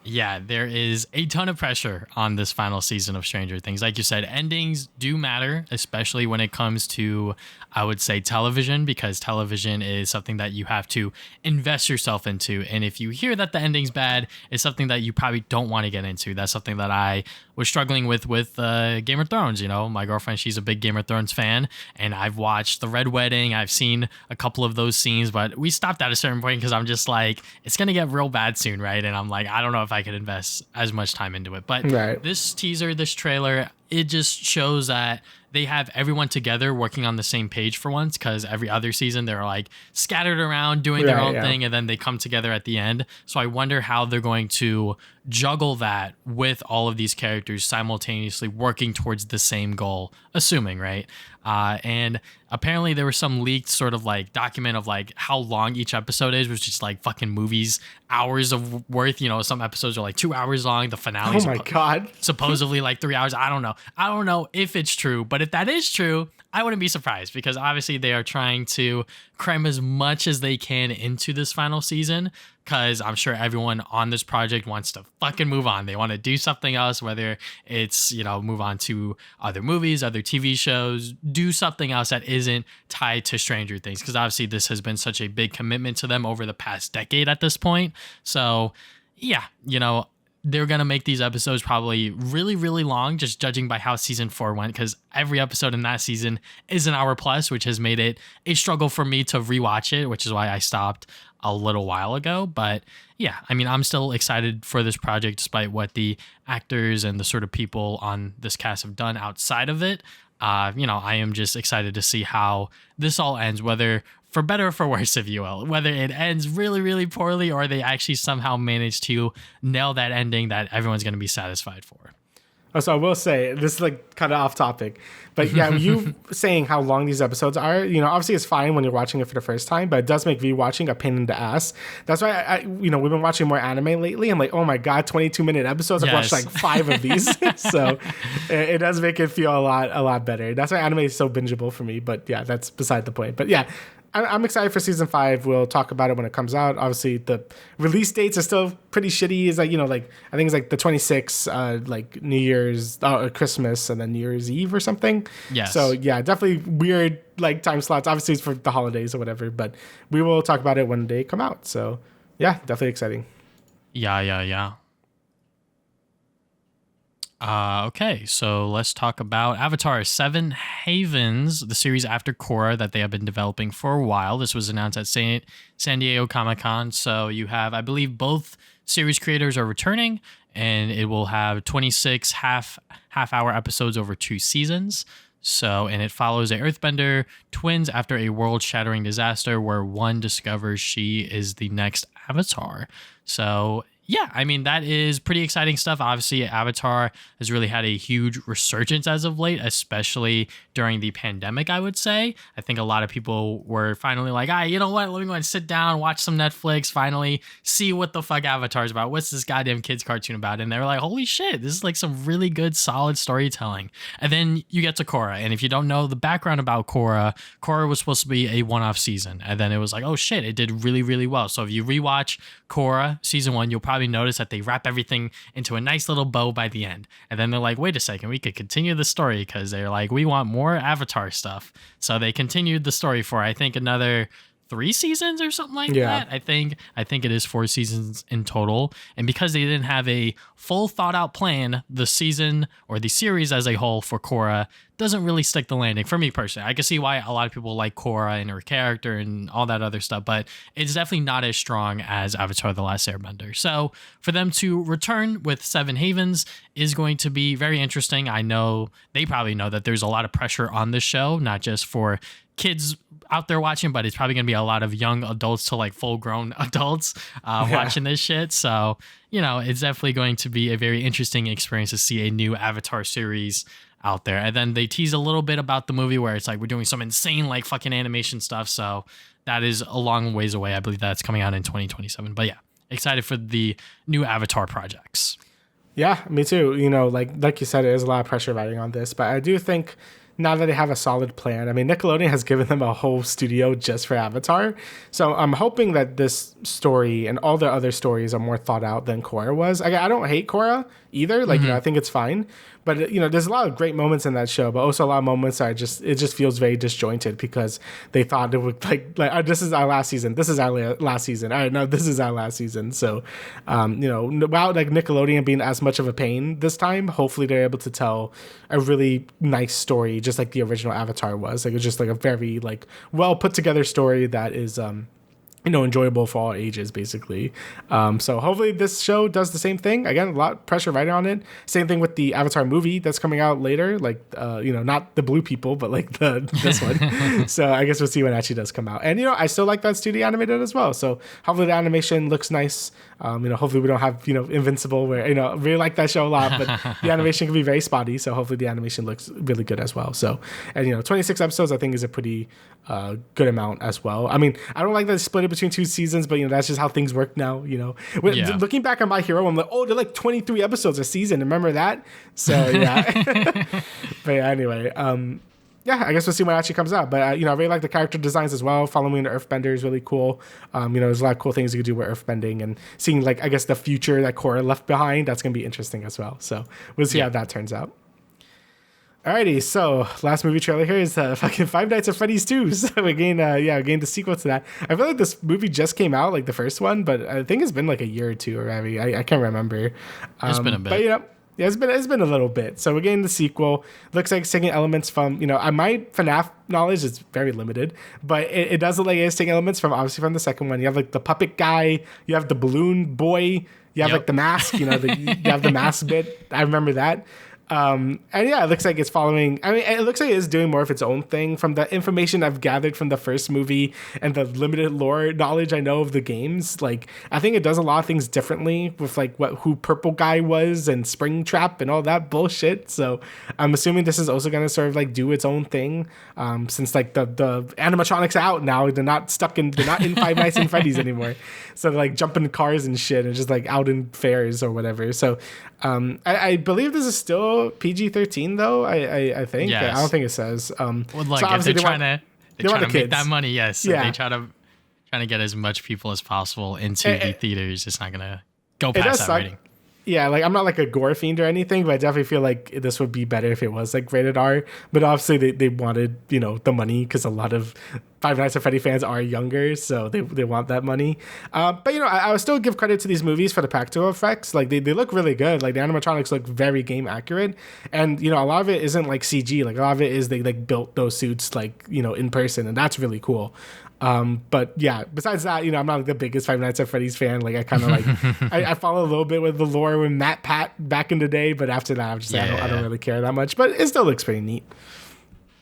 Yeah, there is a ton of pressure on this final season of Stranger Things. Like you said, endings do matter, especially when it comes to, I would say, television, because television is something that you have to invest yourself into. And if you hear that the ending's bad, it's something that you probably don't want to get into. That's something that I was struggling with Game of Thrones. You know, my girlfriend, she's a big Game of Thrones fan, and I've watched The Red Wedding. I've seen a couple of those scenes, but we stopped at a certain point because I'm just like, it's going to get real bad soon, right? And I'm like, I don't know if I could invest as much time into it. But this teaser, this trailer, it just shows that they have everyone together working on the same page for once, because every other season they're like scattered around doing their own thing, and then they come together at the end. So I wonder how they're going to juggle that with all of these characters simultaneously working towards the same goal, assuming, right? And apparently there was some leaked sort of like document of like how long each episode is, which is like fucking movies, hours of worth. You know, some episodes are like 2 hours long. The finale, oh my god, supposedly like 3 hours. I don't know if it's true, but if that is true, I wouldn't be surprised, because obviously they are trying to cram as much as they can into this final season, because I'm sure everyone on this project wants to fucking move on. They want to do something else, whether it's, you know, move on to other movies, other TV shows, do something else that isn't tied to Stranger Things, because obviously this has been such a big commitment to them over the past decade at this point. So yeah, you know, they're going to make these episodes probably really, really long, just judging by how season 4 went, because every episode in that season is an hour plus, which has made it a struggle for me to rewatch it, which is why I stopped a little while ago. But yeah, I mean, I'm still excited for this project, despite what the actors and the sort of people on this cast have done outside of it. You know, I am just excited to see how this all ends, whether for better or for worse, if you will, whether it ends really, really poorly or they actually somehow manage to nail that ending that everyone's going to be satisfied for. So I will say, this is like kind of off topic, but yeah, you saying how long these episodes are, you know, obviously it's fine when you're watching it for the first time, but it does make rewatching a pain in the ass. That's why I you know, we've been watching more anime lately. I'm like, oh my God, 22-minute episodes. I've watched like 5 of these. So it does make it feel a lot better. That's why anime is so bingeable for me. But yeah, that's beside the point. But yeah, I'm excited for season 5. We'll talk about it when it comes out. Obviously, the release dates are still pretty shitty. It's like, you know, like I think it's like the 26th, like New Year's, Christmas, and then New Year's Eve or something. Yes. So yeah, definitely weird like time slots. Obviously, it's for the holidays or whatever, but we will talk about it when they come out. So yeah, definitely exciting. Yeah. Okay, so let's talk about Avatar 7 Havens, the series after Korra that they have been developing for a while. This was announced at San Diego Comic-Con. So you have, I believe, both series creators are returning, and it will have 26 half-hour episodes over 2 seasons. So, and it follows a Earthbender twins after a world-shattering disaster where one discovers she is the next Avatar. So yeah, I mean, that is pretty exciting stuff. Obviously, Avatar has really had a huge resurgence as of late, especially during the pandemic, I would say. I think a lot of people were finally like, you know what? Let me go and sit down, watch some Netflix, finally see what the fuck Avatar is about. What's this goddamn kids cartoon about? And they were like, holy shit, this is like some really good, solid storytelling. And then you get to Korra. And if you don't know the background about Korra was supposed to be a one-off season. And then it was like, oh shit, it did really, really well. So if you rewatch Korra season 1, you'll probably notice that they wrap everything into a nice little bow by the end. And then they're like, wait a second, we could continue the story, because they're like, we want more Avatar stuff. So they continued the story for, I think, another 3 seasons or something like that. I think it is 4 seasons in total. And because they didn't have a full thought out plan, the season or the series as a whole for Korra doesn't really stick the landing for me personally. I can see why a lot of people like Korra and her character and all that other stuff, but it's definitely not as strong as Avatar: The Last Airbender. So for them to return with 7 Havens is going to be very interesting. I know they probably know that there's a lot of pressure on this show, not just for kids out there watching, but it's probably gonna be a lot of young adults to like full grown adults watching this shit. So, you know, it's definitely going to be a very interesting experience to see a new Avatar series out there. And then they tease a little bit about the movie where it's like we're doing some insane like fucking animation stuff. So that is a long ways away. I believe that's coming out in 2027. But yeah, excited for the new Avatar projects. Yeah, me too. You know, like you said, there's a lot of pressure riding on this, but I do think now that they have a solid plan, I mean, Nickelodeon has given them a whole studio just for Avatar. So I'm hoping that this story and all the other stories are more thought out than Korra was. I don't hate Korra either. Like, you know, I think it's fine. But, you know, there's a lot of great moments in that show, but also a lot of moments that it just feels very disjointed because they thought it would like this is our last season. This is our last season. All right, no, this is our last season. So, you know, without like Nickelodeon being as much of a pain this time, hopefully they're able to tell a really nice story, just like the original Avatar was. Like, it's just like a very like well put together story that is, enjoyable for all ages, basically. So hopefully this show does the same thing. Again, a lot of pressure right on it. Same thing with the Avatar movie that's coming out later. Like, not the blue people, but like this one. So I guess we'll see when it actually does come out. And, I still like that studio animated as well. So hopefully the animation looks nice. Hopefully we don't have, Invincible where, really like that show a lot, but the animation can be very spotty. So hopefully the animation looks really good as well. So, and, 26 episodes, I think is a pretty good amount as well. I mean, I don't like that it's split it between 2 seasons, but that's just how things work now. Looking back on My Hero, I'm like, oh, they're like 23 episodes a season. Remember that? So yeah. But yeah, anyway, I guess we'll see when it actually comes out. But I really like the character designs as well. Following the Earthbender is really cool. There's a lot of cool things you could do with Earthbending, and seeing like I guess the future that Korra left behind. That's gonna be interesting as well. So we'll see how that turns out. Alrighty, so last movie trailer here is fucking Five Nights at Freddy's 2. So we gained the sequel to that. I feel like this movie just came out, like the first one, but I think it's been like a year or two, or I can't remember. It's been a bit. But it's been a little bit. So we're getting the sequel. Looks like it's taking elements from, my FNAF knowledge is very limited, but it does look like it's taking elements from the second one. You have like the puppet guy, you have the balloon boy, you have like the mask, you have the mask bit. I remember that. And yeah, it looks like it's following. I mean, it looks like it's doing more of its own thing from the information I've gathered from the first movie and the limited lore knowledge I know of the games. Like, I think it does a lot of things differently with like who Purple Guy was and Springtrap and all that bullshit. So I'm assuming this is also gonna sort of like do its own thing. Since like the animatronics out now, they're not in Five Nights at Freddy's anymore. So they're like jumping in cars and shit and just like out in fairs or whatever. So I believe this is still PG-13 though. I think. Yes. I don't think it says. Well, look, so if they're trying to make make that money, yes. Yeah. They trying to get as much people as possible into the theaters. It's not gonna go past that rating. Yeah, like I'm not like a gore fiend or anything, but I definitely feel like this would be better if it was like rated R. But obviously they wanted, the money because a lot of Five Nights at Freddy fans are younger, so they want that money. But I would still give credit to these movies for the practical effects. Like they look really good. Like the animatronics look very game accurate, and a lot of it isn't like CG. Like a lot of it is they like built those suits like in person, and that's really cool. But yeah, besides that, I'm not like the biggest Five Nights at Freddy's fan. Like I kind of like, I follow a little bit with the lore with Matt Pat back in the day, but after that, I'm just like, I don't really care that much, but it still looks pretty neat.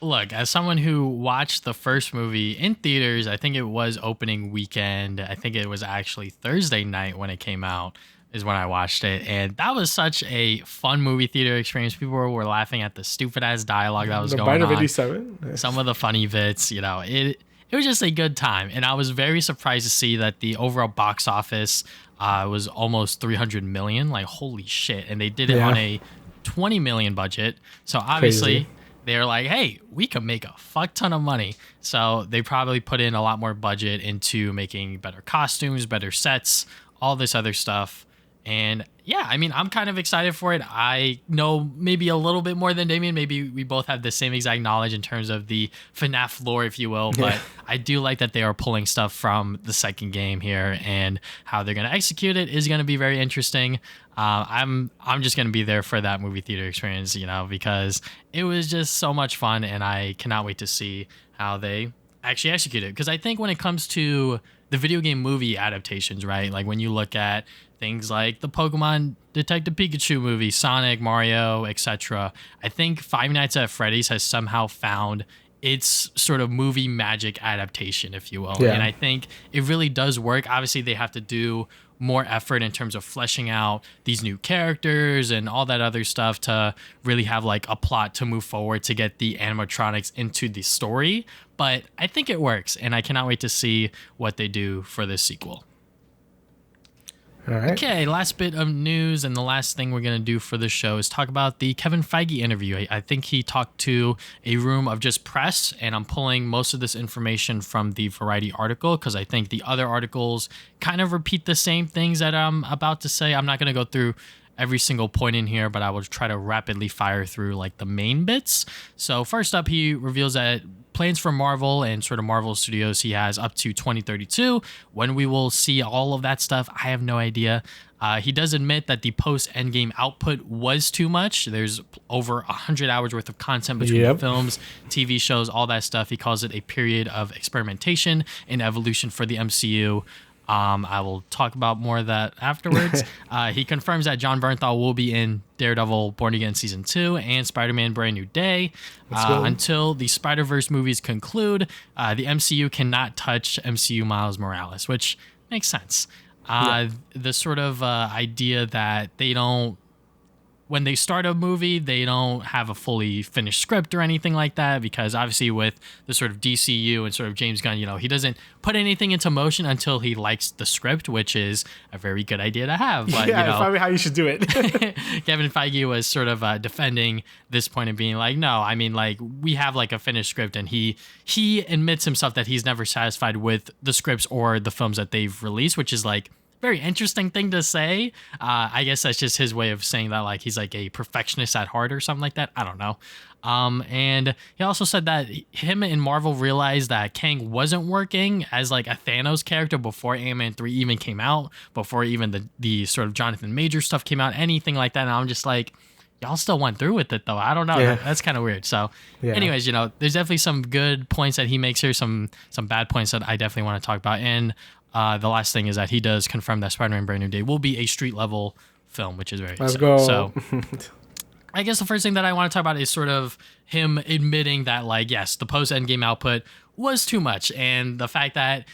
Look, as someone who watched the first movie in theaters, I think it was opening weekend. I think it was actually Thursday night when it came out is when I watched it. And that was such a fun movie theater experience. People were laughing at the stupid ass dialogue that was going on. 87. Some of the funny bits, it was just a good time. And I was very surprised to see that the overall box office was almost 300 million. Like, holy shit. And they did it on a 20 million budget. So obviously they were like, hey, we could make a fuck ton of money. So they probably put in a lot more budget into making better costumes, better sets, all this other stuff. And yeah, I mean, I'm kind of excited for it. I know maybe a little bit more than Damian. Maybe we both have the same exact knowledge in terms of the FNAF lore, if you will. But I do like that they are pulling stuff from the second game here, and how they're going to execute it is going to be very interesting. I'm just going to be there for that movie theater experience, because it was just so much fun, and I cannot wait to see how they actually execute it. Because I think when it comes to the video game movie adaptations, right? Like when you look at things like the Pokemon Detective Pikachu movie, Sonic, Mario, etc. I think Five Nights at Freddy's has somehow found its sort of movie magic adaptation, if you will. Yeah. And I think it really does work. Obviously, they have to do more effort in terms of fleshing out these new characters and all that other stuff to really have like a plot to move forward to get the animatronics into the story. But I think it works, and I cannot wait to see what they do for this sequel. All right. Okay, last bit of news, and the last thing we're going to do for this show is talk about the Kevin Feige interview. I think he talked to a room of just press, and I'm pulling most of this information from the Variety article because I think the other articles kind of repeat the same things that I'm about to say. I'm not going to go through every single point in here, but I will try to rapidly fire through like the main bits. So first up, he reveals that plans for Marvel and sort of Marvel Studios he has up to 2032. When we will see all of that stuff, I have no idea. He does admit that the post-Endgame output was too much. There's over 100 hours worth of content between films, TV shows, all that stuff. He calls it a period of experimentation and evolution for the MCU. I will talk about more of that afterwards. He confirms that Jon Bernthal will be in Daredevil Born Again Season 2 and Spider-Man Brand New Day. Until the Spider-Verse movies conclude, the MCU cannot touch MCU Miles Morales, which makes sense. The sort of idea that they don't, when they start a movie, they don't have a fully finished script or anything like that, because obviously with the sort of DCU and sort of James Gunn, he doesn't put anything into motion until he likes the script, which is a very good idea to have. But, it's probably how you should do it. Kevin Feige was sort of defending this point and being like, no, I mean, like, we have like a finished script, and he admits himself that he's never satisfied with the scripts or the films that they've released, which is like very interesting thing to say. I guess that's just his way of saying that, like, he's like a perfectionist at heart or something like that. I don't know. And he also said that him and Marvel realized that Kang wasn't working as like a Thanos character before Ant-Man 3 even came out, before even the sort of Jonathan Major stuff came out, anything like that. And I'm just like, y'all still went through with it though. I don't know. Yeah. That's kind of weird. So anyways, there's definitely some good points that he makes here, some bad points that I definitely want to talk about. And the last thing is that he does confirm that Spider-Man Brand New Day will be a street level film, which is very Let's go. So I guess the first thing that I want to talk about is sort of him admitting that, like, yes, the post-Endgame output was too much, and the fact that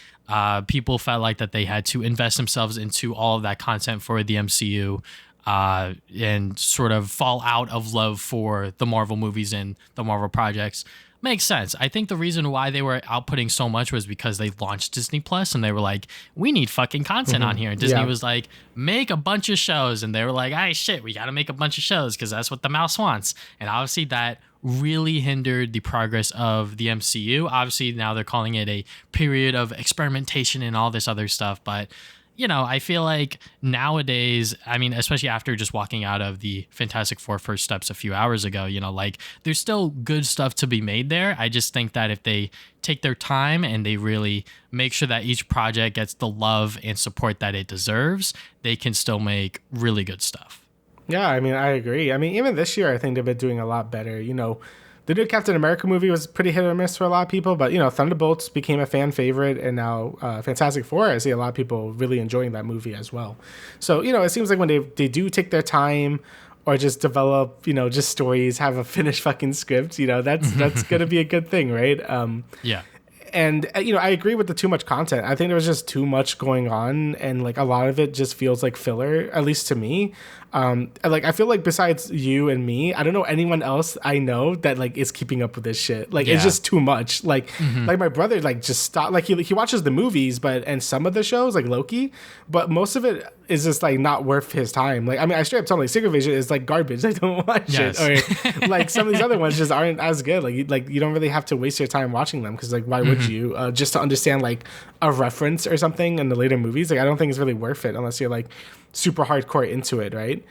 people felt like that they had to invest themselves into all of that content for the MCU and sort of fall out of love for the Marvel movies and the Marvel projects. Makes sense. I think the reason why they were outputting so much was because they launched Disney Plus and they were like, we need fucking content on here. And Disney was like, make a bunch of shows. And they were like, ah, shit, we got to make a bunch of shows because that's what the mouse wants. And obviously that really hindered the progress of the MCU. Obviously now they're calling it a period of experimentation and all this other stuff. But I feel like nowadays, I mean, especially after just walking out of the Fantastic Four First Steps a few hours ago, like, there's still good stuff to be made there. I just think that if they take their time and they really make sure that each project gets the love and support that it deserves, they can still make really good stuff. Yeah, I mean, I agree. I mean, even this year, I think they've been doing a lot better. The new Captain America movie was pretty hit or miss for a lot of people, but Thunderbolts became a fan favorite, and now Fantastic Four, I see a lot of people really enjoying that movie as well. So it seems like when they do take their time or just develop just stories, have a finished fucking script, that's gonna be a good thing, right? Yeah. And I agree with the too much content. I think there was just too much going on, and like a lot of it just feels like filler, at least to me. I feel like besides you and me, I don't know anyone else I know that like is keeping up with this shit. Like it's just too much. Like my brother like just stopped. Like he watches the movies, and some of the shows like Loki, but most of it is just like not worth his time. Like I mean, I straight up tell him like Secret Vision is like garbage. I don't watch it. Or like some of these other ones just aren't as good. Like you don't really have to waste your time watching them because like why would you? Just to understand like a reference or something in the later movies. Like I don't think it's really worth it unless you're like super hardcore into it, right?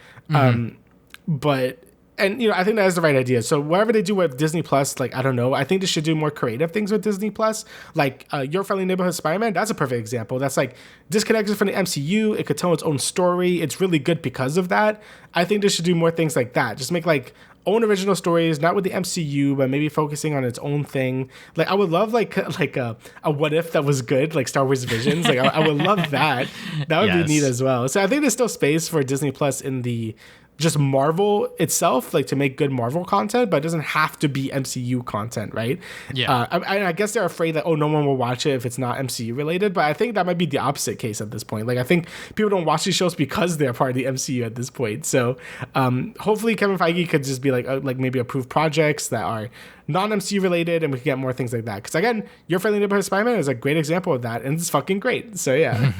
But I think that is the right idea. So whatever they do with Disney Plus, like I don't know, I think they should do more creative things with Disney Plus. Like Your Friendly Neighborhood Spider-Man, that's a perfect example. That's like disconnected from the MCU. It could tell its own story. It's really good because of that. I think they should do more things like that. Just make like own original stories, not with the MCU, but maybe focusing on its own thing. Like I would love like a what if that was good, like Star Wars Visions. Like I would love that. That would be neat as well. So I think there's still space for Disney Plus in the just Marvel itself, like to make good Marvel content, but it doesn't have to be MCU content, right? Yeah. I guess they're afraid that, no one will watch it if it's not MCU related, but I think that might be the opposite case at this point. Like I think people don't watch these shows because they're part of the MCU at this point. So hopefully Kevin Feige could just be like maybe approve projects that are non-MCU related, and we can get more things like that. Because again, Your Friendly Neighborhood Spider-Man is a great example of that, and it's fucking great. So yeah.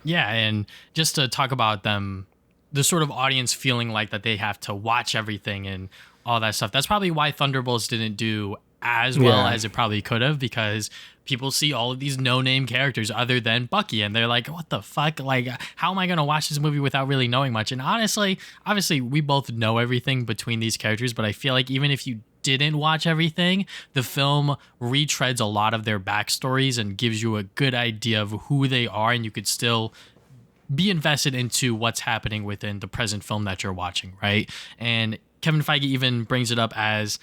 Yeah, and just to talk about them, the sort of audience feeling like that they have to watch everything and all that stuff. That's probably why Thunderbolts didn't do as well as it probably could have, because people see all of these no-name characters other than Bucky, and they're like, what the fuck? Like, how am I going to watch this movie without really knowing much? And honestly, obviously, we both know everything between these characters, but I feel like even if you didn't watch everything, the film retreads a lot of their backstories and gives you a good idea of who they are, and you could still be invested into what's happening within the present film that you're watching, right? And Kevin Feige even brings it up as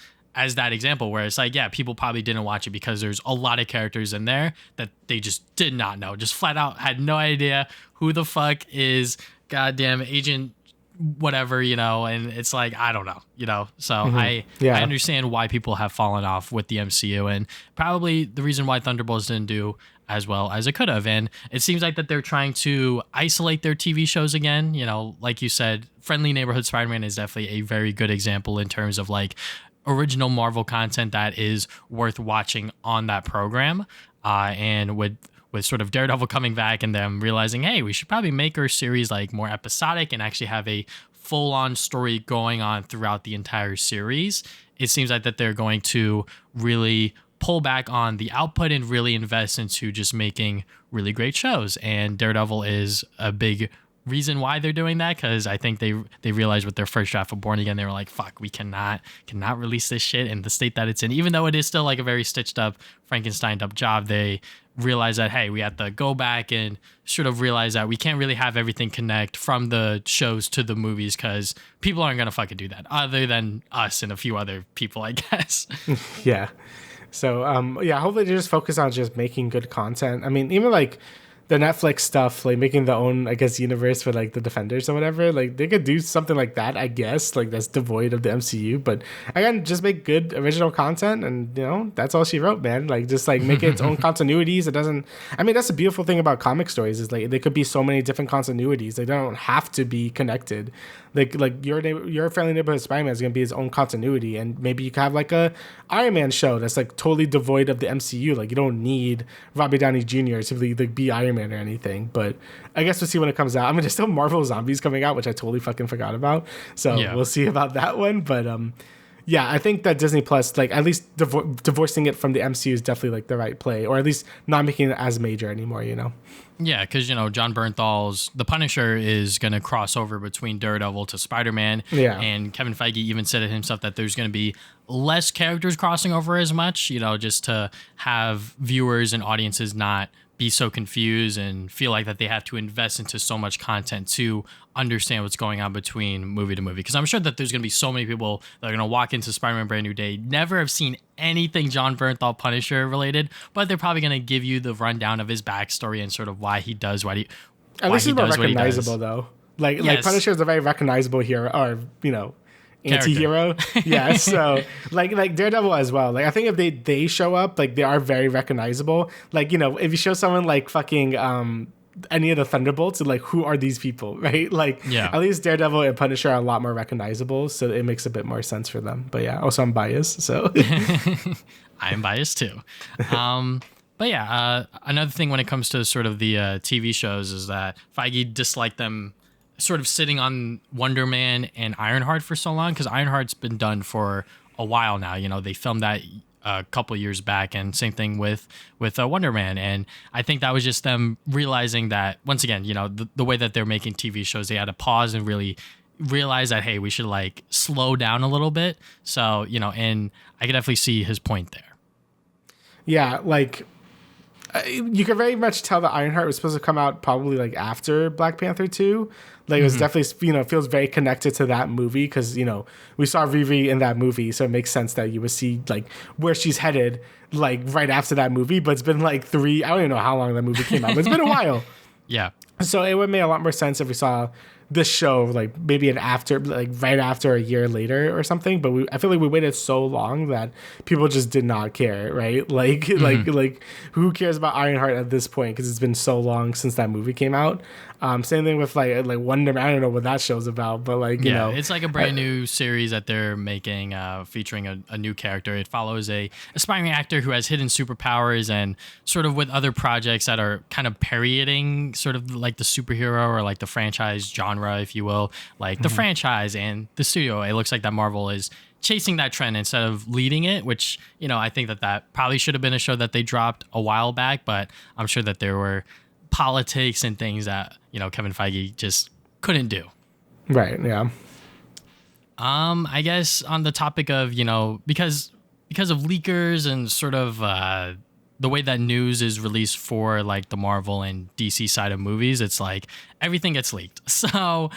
that example where it's like, yeah, people probably didn't watch it because there's a lot of characters in there that they just did not know, just flat out had no idea who the fuck is goddamn Agent whatever, and it's like, I don't know, so I understand why people have fallen off with the MCU, and probably the reason why Thunderbolts didn't do as well as it could have. And it seems like that they're trying to isolate their TV shows again. Like you said, Friendly Neighborhood Spider-Man is definitely a very good example in terms of like original Marvel content that is worth watching on that program. And with sort of Daredevil coming back and them realizing, hey, we should probably make our series like more episodic and actually have a full-on story going on throughout the entire series, it seems like that they're going to really pull back on the output and really invest into just making really great shows. And Daredevil is a big reason why they're doing that, because I think they realized with their first draft of Born Again, they were like, fuck, we cannot release this shit in the state that it's in. Even though it is still like a very stitched up, Frankensteined up job, they realize that, hey, we have to go back and sort of realize that we can't really have everything connect from the shows to the movies, because people aren't going to fucking do that other than us and a few other people, I guess. Yeah. So, hopefully they just focus on just making good content. I mean, even like the Netflix stuff, like making their own, I guess, universe for like the Defenders or whatever, like they could do something like that, I guess, like that's devoid of the MCU. But again, just make good original content, and that's all she wrote, man. Like just like make it its own continuities. It doesn't. I mean, that's the beautiful thing about comic stories is like there could be so many different continuities. They don't have to be connected. Like your Friendly Neighborhood Spider-Man is gonna be his own continuity, and maybe you could have like a Iron Man show that's like totally devoid of the MCU. Like you don't need Robbie Downey Jr. to like be Iron Man or anything. But I guess we'll see when it comes out. I mean, there's still Marvel Zombies coming out, which I totally fucking forgot about. So we'll see about that one. But I think that Disney Plus, like at least divorcing it from the MCU is definitely like the right play, or at least not making it as major anymore. Yeah, because, John Bernthal's The Punisher is going to cross over between Daredevil to Spider-Man. Yeah. And Kevin Feige even said it himself that there's going to be less characters crossing over as much, just to have viewers and audiences not be so confused and feel like that they have to invest into so much content to understand what's going on between movie to movie. Because I'm sure that there's going to be so many people that are going to walk into Spider-Man Brand New Day, never have seen anything John Bernthal Punisher related, but they're probably going to give you the rundown of his backstory and sort of why he does what he At least he's more recognizable, though. Like Punisher is a very recognizable hero, or, anti-hero. Yeah, so like Daredevil as well. Like I think if they show up, like they are very recognizable. Like, if you show someone like fucking any of the Thunderbolts, like who are these people, right? Like at least Daredevil and Punisher are a lot more recognizable, so it makes a bit more sense for them. But yeah, also I'm biased, so I'm biased too. But another thing when it comes to sort of the TV shows is that Feige disliked them sort of sitting on Wonder Man and Ironheart for so long, because Ironheart's been done for a while now. They filmed that a couple years back, and same thing with Wonder Man. And I think that was just them realizing that, once again, the way that they're making TV shows, they had to pause and really realize that, hey, we should like slow down a little bit. So, and I could definitely see his point there. Yeah, like you could very much tell that Ironheart was supposed to come out probably like after Black Panther 2. Like it was definitely, feels very connected to that movie, because, we saw Riri in that movie. So it makes sense that you would see like where she's headed like right after that movie. But it's been like I don't even know how long that movie came out, but it's been a while. Yeah. So it would make a lot more sense if we saw this show like maybe right after a year later or something. But I feel like we waited so long that people just did not care, right? Like like who cares about Ironheart at this point, because it's been so long since that movie came out. Same thing with like Wonder Man. I don't know what that show's about, but like it's like a brand new series that they're making, featuring a new character. It follows a aspiring actor who has hidden superpowers, and sort of with other projects that are kind of parodying sort of like the superhero or like the franchise genre, if you will, like the franchise and the studio. It looks like that Marvel is chasing that trend instead of leading it, which, I think that probably should have been a show that they dropped a while back, but I'm sure that there were politics and things that, Kevin Feige just couldn't do. Right. Yeah. I guess on the topic of, because of leakers and sort of the way that news is released for like the Marvel and DC side of movies, it's like everything gets leaked. So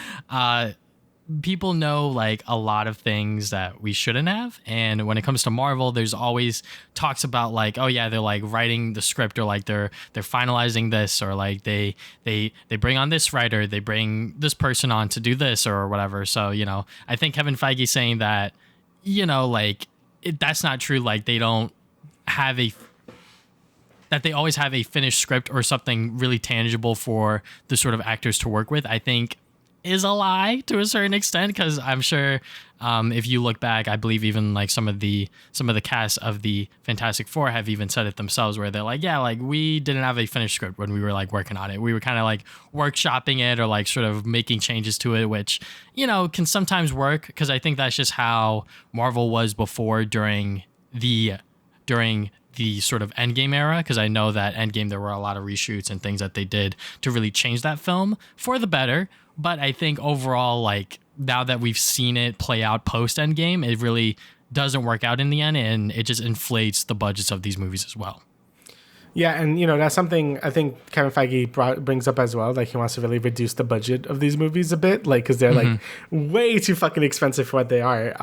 people know like a lot of things that we shouldn't have. And when it comes to Marvel, there's always talks about like, oh yeah, they're like writing the script, or like they're finalizing this, or like they bring on this writer, they bring this person on to do this or whatever. So, I think Kevin Feige saying that, like that's not true. Like they don't have that they always have a finished script or something really tangible for the sort of actors to work with, I think is a lie to a certain extent, because I'm sure if you look back, I believe even like some of the cast of the Fantastic Four have even said it themselves, where they're like, yeah, like we didn't have a finished script when we were like working on it. We were kind of like workshopping it or like sort of making changes to it, which, can sometimes work, because I think that's just how Marvel was before during the sort of Endgame era, because I know that Endgame, there were a lot of reshoots and things that they did to really change that film for the better. But I think overall, like now that we've seen it play out post Endgame, it really doesn't work out in the end, and it just inflates the budgets of these movies as well. Yeah, and that's something I think Kevin Feige brings up as well. Like he wants to really reduce the budget of these movies a bit, like because they're like way too fucking expensive for what they are.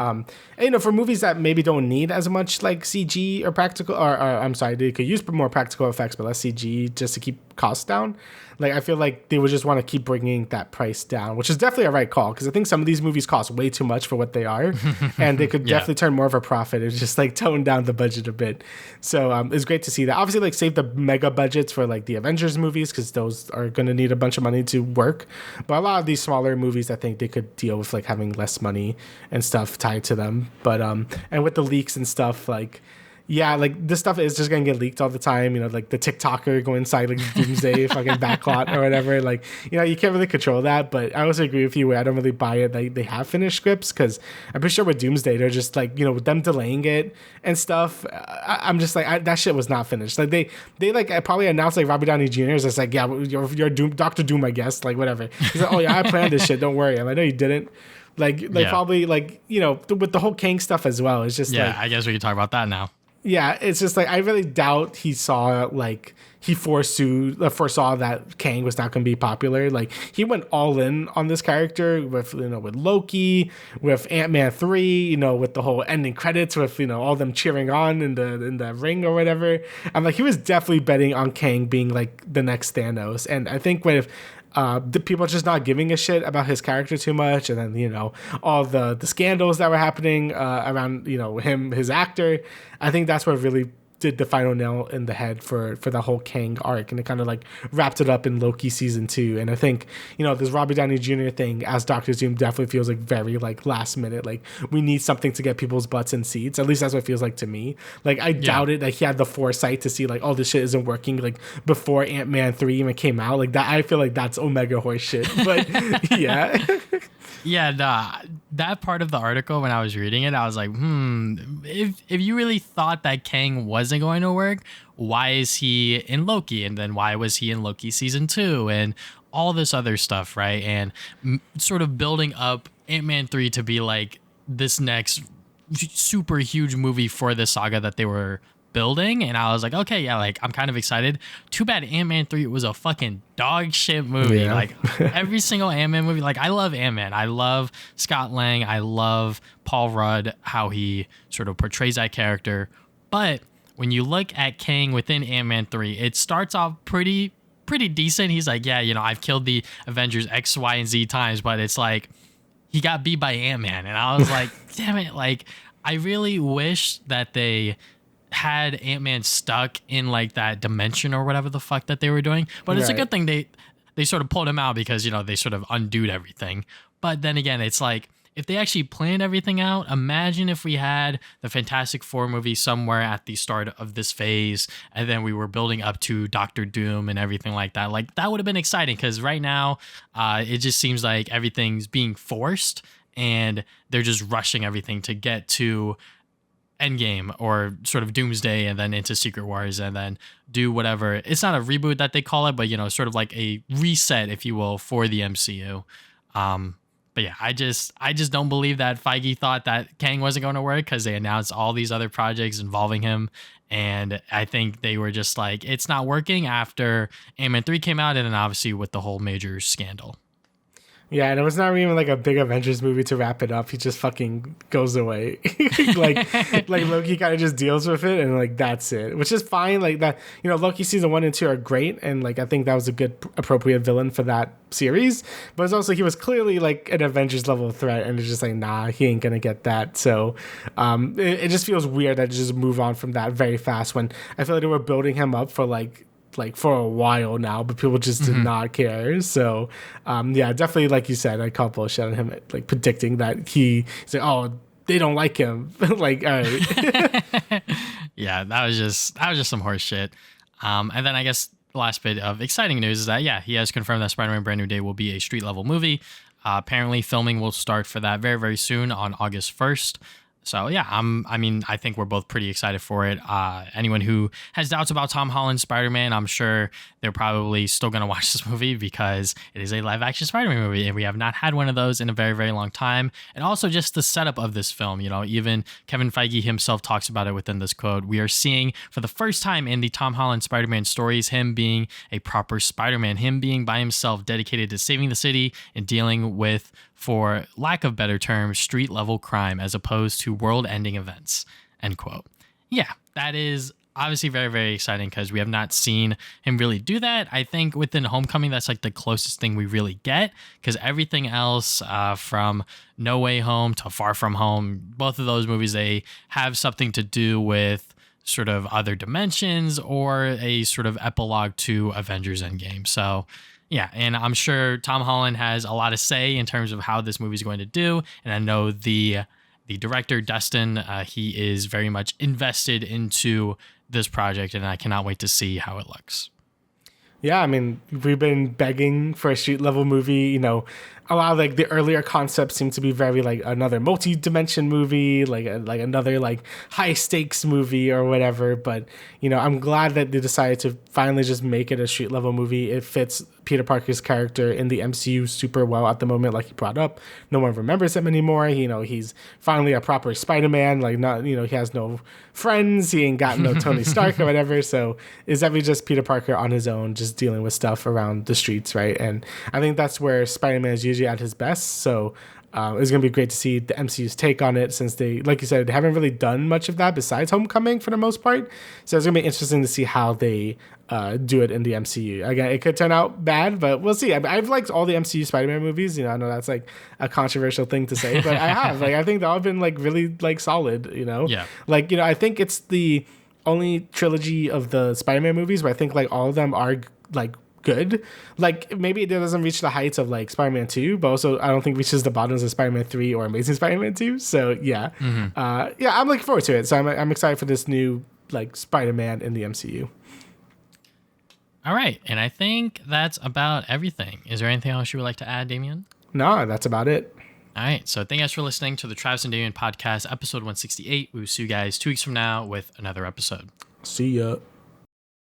And, for movies that maybe don't need as much like CG or practical, or I'm sorry, they could use more practical effects but less CG just to keep costs down. Like I feel like they would just want to keep bringing that price down, which is definitely a right call, because I think some of these movies cost way too much for what they are, and they could definitely turn more of a profit and just like tone down the budget a bit. So it's great to see that. Obviously, like save the mega budgets for like the Avengers movies, because those are going to need a bunch of money to work. But a lot of these smaller movies, I think they could deal with like having less money and stuff tied to them. But and with the leaks and stuff, like. Yeah, like this stuff is just gonna get leaked all the time. Like the TikToker going inside like Doomsday fucking backlot or whatever. Like, you can't really control that. But I also agree with you where I don't really buy it. Like they have finished scripts, because I'm pretty sure with Doomsday they're just like with them delaying it and stuff. I'm just like that shit was not finished. Like they like I probably announced like Robert Downey Jr. is just like, yeah, you're Doom, Doctor Doom, I guess, like whatever. He's like, oh yeah, I planned this shit. Don't worry. I'm like, no, you didn't. Like probably like with the whole Kang stuff as well. It's just I guess we can talk about that now. Yeah, it's just like I really doubt he saw like he foresaw that Kang was not going to be popular. Like he went all in on this character with with Loki, with Ant-Man 3, with the whole ending credits with all them cheering on in the ring or whatever. I'm like he was definitely betting on Kang being like the next Thanos, and I think with the people just not giving a shit about his character too much, and then all the scandals that were happening around him, his actor. I think that's what really did the final nail in the head for the whole Kang arc, and it kind of like wrapped it up in Loki season 2. And I think this Robert Downey Jr. thing as Doctor Doom definitely feels like very like last minute. Like we need something to get people's butts in seats. At least that's what it feels like to me. Like I doubt it. Like he had the foresight to see like, oh, this shit isn't working like before Ant-Man 3 even came out. Like that, I feel like that's Omega horse shit. But yeah. Yeah, that part of the article, when I was reading it, I was like, if you really thought that Kang wasn't going to work, why is he in Loki? And then why was he in Loki season 2? And all this other stuff, right? And sort of building up Ant-Man 3 to be like this next super huge movie for the saga that they were building. And I was like, okay, yeah, like I'm kind of excited. Too bad Ant-Man 3 was a fucking dog shit movie. Yeah. Like every single Ant-Man movie, like I love Ant-Man. I love Scott Lang. I love Paul Rudd, how he sort of portrays that character. But when you look at Kang within Ant-Man 3, it starts off pretty decent. He's like, yeah, I've killed the Avengers X, Y, and Z times, but it's like he got beat by Ant-Man. And I was like, damn it. Like I really wish that they had Ant-Man stuck in like that dimension or whatever the fuck that they were doing. But it's a good thing they sort of pulled him out, because they sort of undoed everything. But then again, it's like if they actually planned everything out, imagine if we had the Fantastic Four movie somewhere at the start of this phase, and then we were building up to Doctor Doom and everything like that. Like that would have been exciting, because right now it just seems like everything's being forced. and they're just rushing everything to get to Endgame or sort of Doomsday and then into Secret Wars and then do whatever. It's not a reboot that they call it, but sort of like a reset, if you will, for the MCU. But yeah, I just don't believe that Feige thought that Kang wasn't going to work, because they announced all these other projects involving him. And I think they were just like, it's not working after Ant-Man 3 came out, and then obviously with the whole major scandal. Yeah, and it was not even like a big Avengers movie to wrap it up. He just fucking goes away. like Loki kind of just deals with it, and like that's it, which is fine. Like that, Loki season 1 and 2 are great, and like I think that was a good appropriate villain for that series. But it's also, he was clearly like an Avengers level threat, and it's just like, nah, he ain't gonna get that. So it just feels weird that just move on from that very fast, when I feel like they were building him up for like for a while now, but people just did not care. So yeah, definitely, like you said, I call bullshit on him, like predicting that he's like, oh, they don't like him. Like, all right. Yeah, that was just some horse shit. And then I guess the last bit of exciting news is that, yeah, he has confirmed that Spider-Man Brand New Day will be a street level movie. Apparently filming will start for that very, very soon on August 1st. So yeah, I think we're both pretty excited for it. Anyone who has doubts about Tom Holland's Spider-Man, I'm sure they're probably still going to watch this movie, because it is a live action Spider-Man movie, and we have not had one of those in a very, very long time. And also just the setup of this film, even Kevin Feige himself talks about it within this quote. We are seeing for the first time in the Tom Holland Spider-Man stories, him being a proper Spider-Man, him being by himself, dedicated to saving the city and dealing with, for lack of better terms, street level crime as opposed to world ending events, end quote. Yeah, that is obviously very, very exciting, because we have not seen him really do that. I think within Homecoming, that's like the closest thing we really get, because everything else from No Way Home to Far From Home, both of those movies, they have something to do with sort of other dimensions or a sort of epilogue to Avengers Endgame. So yeah, and I'm sure Tom Holland has a lot to say in terms of how this movie is going to do. And I know the director, Dustin, he is very much invested into this project, and I cannot wait to see how it looks. Yeah, I mean, we've been begging for a street level movie. A lot of like the earlier concepts seem to be very like another multi-dimension movie, like another like high stakes movie or whatever. But I'm glad that they decided to finally just make it a street level movie. It fits Peter Parker's character in the MCU super well at the moment. Like he brought up, no one remembers him anymore. He's finally a proper Spider-Man. Like not, he has no friends. He ain't got no Tony Stark or whatever. So is that just Peter Parker on his own, just dealing with stuff around the streets, right? And I think that's where Spider-Man is usually at his best. So it's going to be great to see the MCU's take on it, since they, like you said, they haven't really done much of that besides Homecoming for the most part. So it's going to be interesting to see how they do it in the MCU. Again, it could turn out bad, but we'll see. I've liked all the MCU Spider-Man movies. I know that's like a controversial thing to say, but I have. I think they've all been like really like solid, Yeah. I think it's the only trilogy of the Spider-Man movies where I think like all of them are like good. Like maybe it doesn't reach the heights of like Spider-Man 2, but also I don't think reaches the bottoms of Spider-Man 3 or Amazing Spider-Man 2. So yeah, I'm looking forward to it. So I'm excited for this new like Spider-Man in the MCU. All right, and I think that's about everything. Is there anything else you would like to add, Damian? No, that's about it. All right, so thank you guys for listening to the Travis and Damian podcast, episode 168. We will see you guys 2 weeks from now with another episode. See ya.